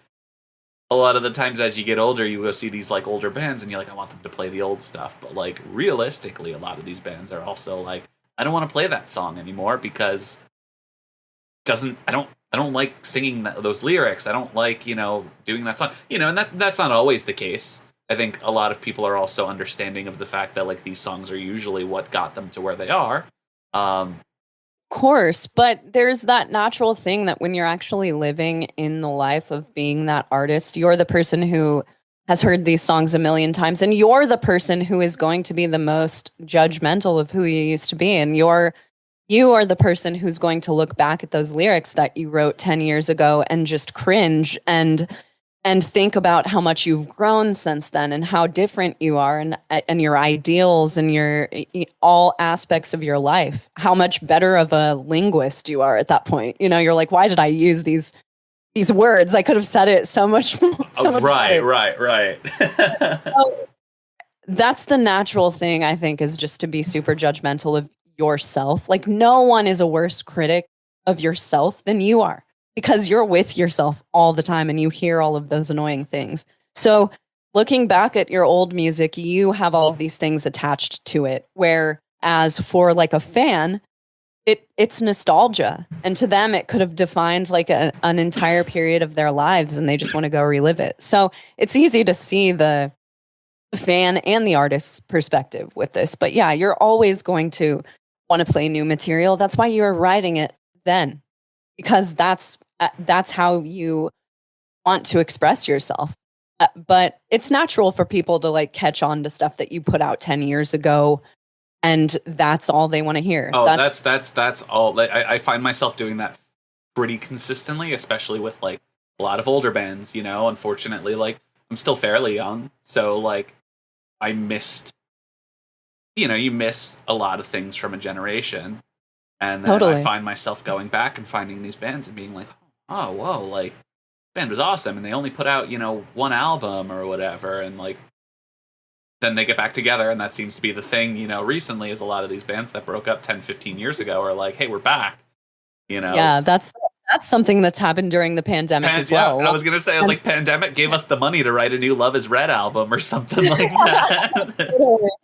a lot of the times as you get older, you go see these like older bands, and you're like, I want them to play the old stuff. But like realistically, a lot of these bands are also like, I don't want to play that song anymore because I don't like singing those lyrics. I don't like doing that song. And that's not always the case. I think a lot of people are also understanding of the fact that like these songs are usually what got them to where they are. Course, but there's that natural thing that when you're actually living in the life of being that artist, you're the person who has heard these songs a million times, and you're the person who is going to be the most judgmental of who you used to be, and you are the person who's going to look back at those lyrics that you wrote 10 years ago and just cringe and think about how much you've grown since then and how different you are and your ideals and your all aspects of your life, how much better of a linguist you are at that point. You're like, why did I use these words? I could have said it so much much better. Right. So that's the natural thing, I think, is just to be super judgmental of yourself. Like no one is a worse critic of yourself than you are, because you're with yourself all the time and you hear all of those annoying things. So looking back at your old music, you have all of these things attached to it, whereas for like a fan, it's nostalgia. And to them, it could have defined like an entire period of their lives and they just want to go relive it. So it's easy to see the fan and the artist's perspective with this. But yeah, you're always going to want to play new material. That's why you're writing it then, because that's how you want to express yourself. But it's natural for people to like catch on to stuff that you put out 10 years ago, and that's all they want to hear. Oh, that's all. I find myself doing that pretty consistently, especially with like a lot of older bands. Unfortunately, like I'm still fairly young, so like I missed. You miss a lot of things from a generation. And then Totally. I find myself going back and finding these bands and being like, oh, whoa, like, band was awesome. And they only put out, one album or whatever. And, like, then they get back together. And that seems to be the thing, recently is a lot of these bands that broke up 10, 15 years ago are like, hey, we're back. Yeah, that's something that's happened during the pandemic as well. Yeah, I was going to say, like, pandemic gave us the money to write a new Love is Red album or something like that.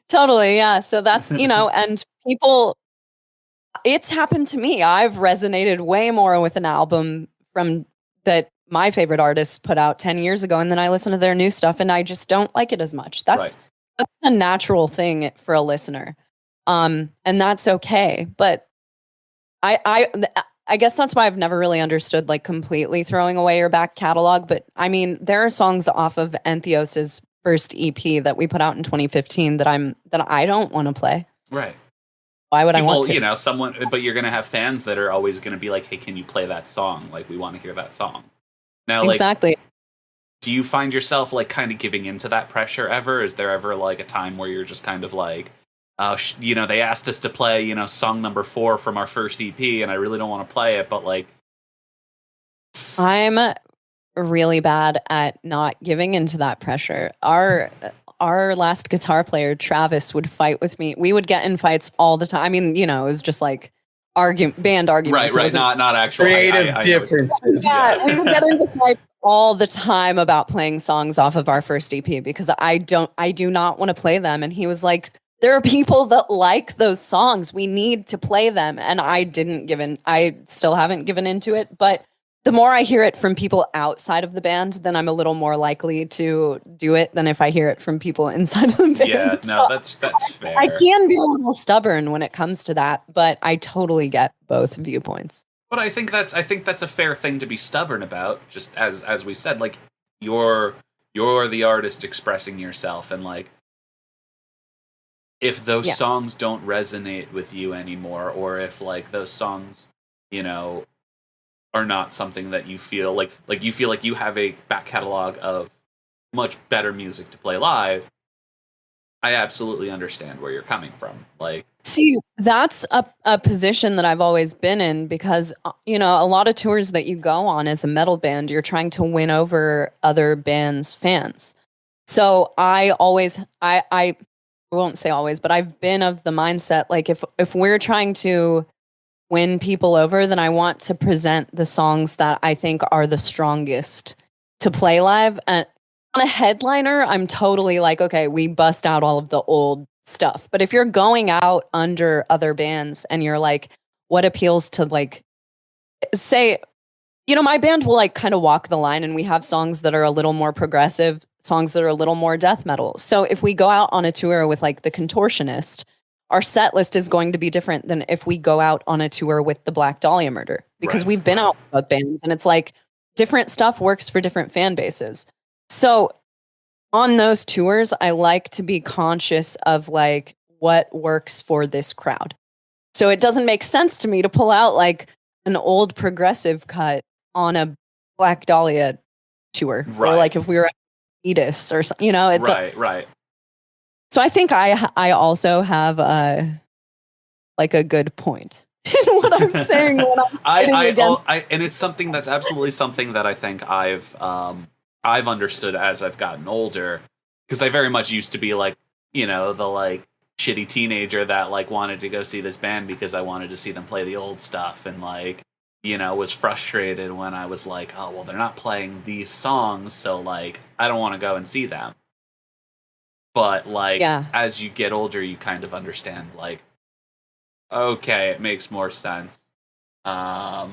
Totally, yeah. So that's, and people... It's happened to me. I've resonated way more with an album from that my favorite artists put out 10 years ago, and then I listen to their new stuff and I just don't like it as much. That's a natural thing for a listener. And that's okay. But I guess that's why I've never really understood like completely throwing away your back catalog. But I mean, there are songs off of Entheos' first EP that we put out in 2015 that I don't want to play. Right. Why would I want to? But you're going to have fans that are always going to be like, hey, can you play that song? Like, we want to hear that song. Now, exactly. Like, do you find yourself like kind of giving into that pressure ever? Is there ever like a time where you're just kind of like, they asked us to play, song number 4 from our first EP and I really don't want to play it, but like. I'm really bad at not giving into that pressure. Our last guitar player, Travis, would fight with me. We would get in fights all the time. I mean, it was just like band arguments. Right, not actual creative differences. Yeah, we would get into fights all the time about playing songs off of our first EP because I do not want to play them. And he was like, there are people that like those songs. We need to play them. And I still haven't given into it, but the more I hear it from people outside of the band, then I'm a little more likely to do it than if I hear it from people inside of the band. Yeah, no, that's fair. I can be a little stubborn when it comes to that, but I totally get both viewpoints. But I think that's a fair thing to be stubborn about. Just as we said, like you're the artist expressing yourself, and like if those songs don't resonate with you anymore, or if like those songs, are not something that you feel like you feel like you have a back catalog of much better music to play live, I absolutely understand where you're coming from. Like, See, that's a position that I've always been in because, a lot of tours that you go on as a metal band, you're trying to win over other bands' fans. So I won't say always, but I've been of the mindset, like if we're trying to win people over, then I want to present the songs that I think are the strongest to play live. And on a headliner, I'm totally like, okay, we bust out all of the old stuff. But if you're going out under other bands and you're like, what appeals to, like, say, my band will like kind of walk the line, and we have songs that are a little more progressive, songs that are a little more death metal. So if we go out on a tour with like the Contortionist, our set list is going to be different than if we go out on a tour with the Black Dahlia Murder, because Right, we've been right. out with both bands, and it's like different stuff works for different fan bases. So on those tours, I like to be conscious of like what works for this crowd. So it doesn't make sense to me to pull out like an old progressive cut on a Black Dahlia tour, or Right. like if we were at Edis or something, it's right. so I think I also have like a good point in what I'm saying when I'm fighting against. And it's something that's absolutely something that I think I've understood as I've gotten older, because I very much used to be like, the like shitty teenager that like wanted to go see this band because I wanted to see them play the old stuff, and like, was frustrated when I was like, oh well, they're not playing these songs, so like I don't want to go and see them. But like, as you get older, you kind of understand, like, okay, it makes more sense. Yeah.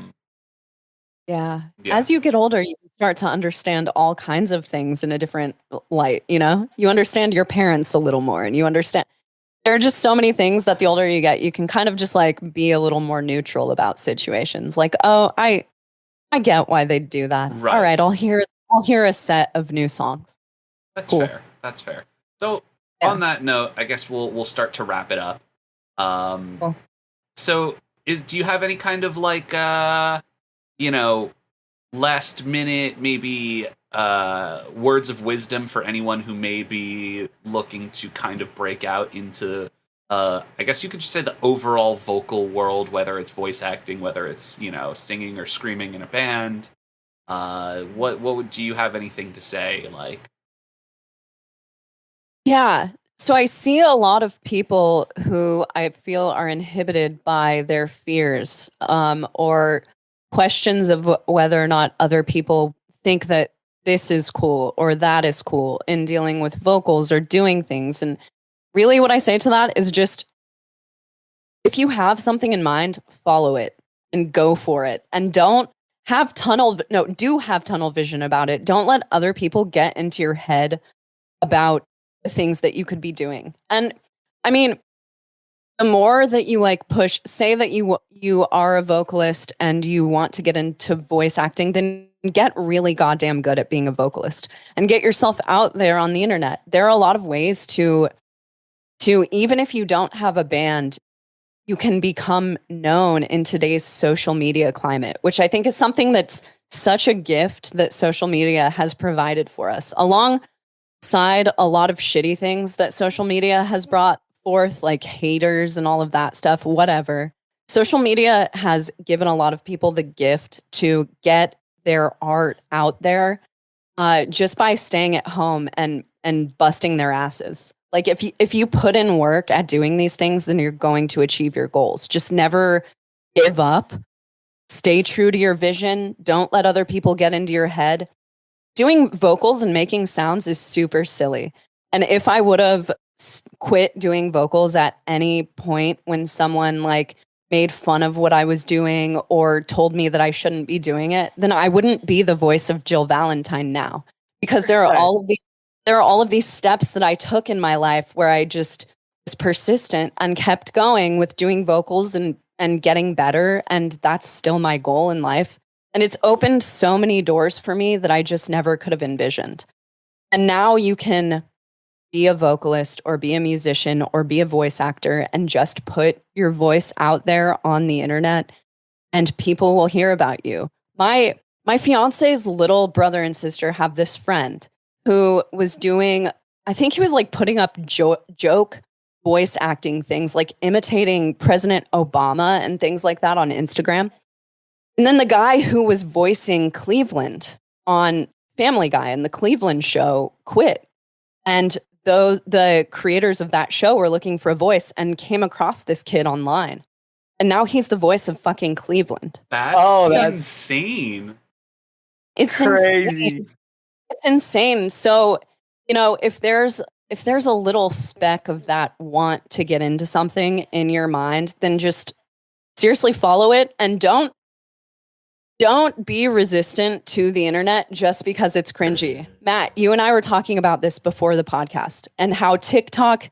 As you get older, you start to understand all kinds of things in a different light, You understand your parents a little more, and you understand there are just so many things that the older you get, you can kind of just like be a little more neutral about situations. Like, oh, I get why they do that. Right. All right, I'll hear a set of new songs. That's Cool. fair. That's fair. So on that note, I guess we'll start to wrap it up. Cool. So do you have any kind of like last minute maybe words of wisdom for anyone who may be looking to kind of break out into I guess you could just say the overall vocal world, whether it's voice acting, whether it's singing or screaming in a band? Do you have anything to say, like? Yeah. So I see a lot of people who I feel are inhibited by their fears, or questions of whether or not other people think that this is cool or that is cool in dealing with vocals or doing things. And really what I say to that is just, if you have something in mind, follow it and go for it. And do have tunnel vision about it. Don't let other people get into your head about the things that you could be doing. And I mean, the more that you like push, say that you are a vocalist and you want to get into voice acting, then get really goddamn good at being a vocalist and get yourself out there on the internet. There are a lot of ways to even if you don't have a band, you can become known in today's social media climate, which I think is something that's such a gift that social media has provided for us, alongside a lot of shitty things that social media has brought forth, like haters and all of that stuff, whatever. Social media has given a lot of people the gift to get their art out there, just by staying at home and busting their asses. Like if you put in work at doing these things, then you're going to achieve your goals. Just never give up. Stay true to your vision. Don't let other people get into your head. Doing vocals and making sounds is super silly. And if I would have quit doing vocals at any point when someone like made fun of what I was doing or told me that I shouldn't be doing it, then I wouldn't be the voice of Jill Valentine now, because there are all of these steps that I took in my life where I just was persistent and kept going with doing vocals and getting better. And that's still my goal in life. And it's opened so many doors for me that I just never could have envisioned. And now you can be a vocalist or be a musician or be a voice actor and just put your voice out there on the internet and people will hear about you. My fiance's little brother and sister have this friend who was doing I think he was like putting up joke voice acting things, like imitating President Obama and things like that on Instagram. And then the guy who was voicing Cleveland on Family Guy and the Cleveland show quit. And the creators of that show were looking for a voice and came across this kid online. And now he's the voice of fucking Cleveland. That's insane. It's crazy. Insane. It's insane. So, if there's a little speck of that want to get into something in your mind, then just seriously follow it, and don't be resistant to the internet just because it's cringy. Matt, you and I were talking about this before the podcast and how TikTok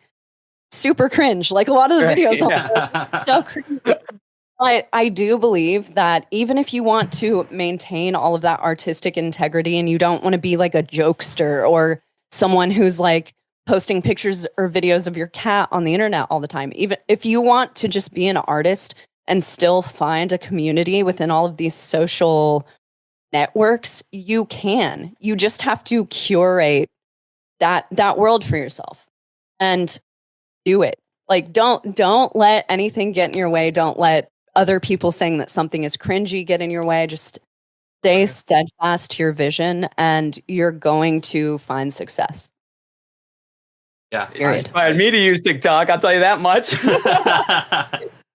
super cringe, like a lot of the videos on there, so cringy. But I do believe that even if you want to maintain all of that artistic integrity and you don't want to be like a jokester or someone who's like posting pictures or videos of your cat on the internet all the time, even if you want to just be an artist and still find a community within all of these social networks, you can. You just have to curate that world for yourself and do it. Like don't let anything get in your way. Don't let other people saying that something is cringy get in your way. Just stay steadfast to your vision and you're going to find success. Yeah. It inspired me to use TikTok, I'll tell you that much.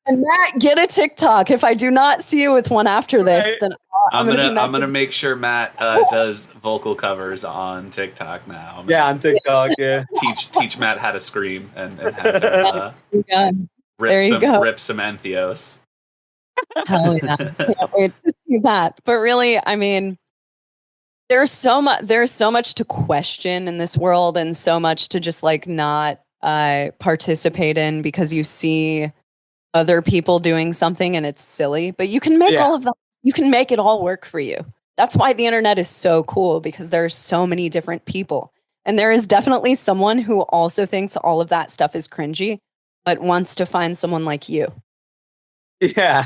And Matt, get a TikTok. If I do not see you with one after this, then I'm gonna make sure Matt does vocal covers on TikTok now. On TikTok. Yeah. Teach Matt how to scream and have him rip some Entheos. Hell yeah! Can't wait to see that. But really, I mean, there's so much to question in this world, and so much to just like not participate in because you see other people doing something and it's silly. But you can make all of that. You can make it all work for you. That's why the internet is so cool, because there's so many different people, and there is definitely someone who also thinks all of that stuff is cringy, but wants to find someone like you. Yeah.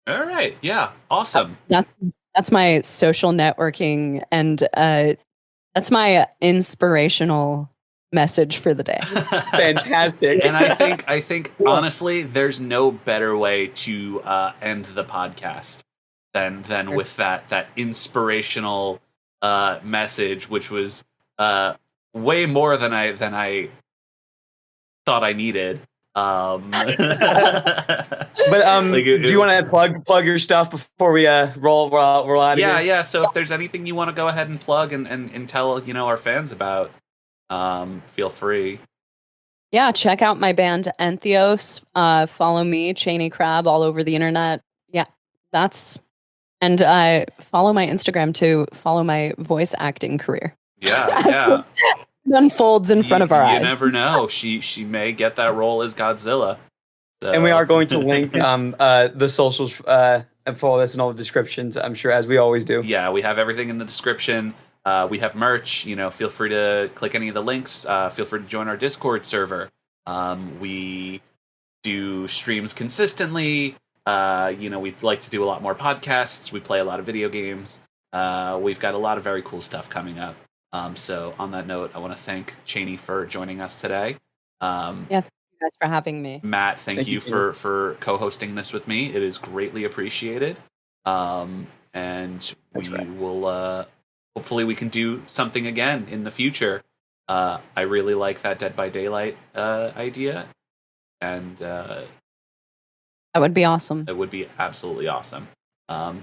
All right. Yeah. Awesome. That's my social networking, and that's my inspirational message for the day. Fantastic. And I think honestly, there's no better way to end the podcast than with that inspirational message, which was way more than I thought I needed. But do you want to plug your stuff before we roll out of here? Yeah. So if there's anything you want to go ahead and plug and tell our fans about, feel free. Yeah, check out my band Entheos. Follow me, Chaney Crabb, all over the internet. Yeah, and follow my Instagram to follow my voice acting career. Yeah. It unfolds in front of our eyes. You never know. She may get that role as Godzilla. So. And we are going to link the socials and follow this in all the descriptions, I'm sure, as we always do. Yeah, we have everything in the description. We have merch. Feel free to click any of the links. Feel free to join our Discord server. We do streams consistently. We'd like to do a lot more podcasts. We play a lot of video games. We've got a lot of very cool stuff coming up. So on that note, I want to thank Chaney for joining us today. Thank you guys for having me. Matt, thank you for co-hosting this with me. It is greatly appreciated. And we will hopefully we can do something again in the future. I really like that Dead by Daylight idea, and that would be awesome. It would be absolutely awesome.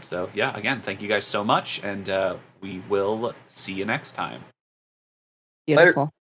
So yeah, again, thank you guys so much, and we will see you next time. Beautiful. Later.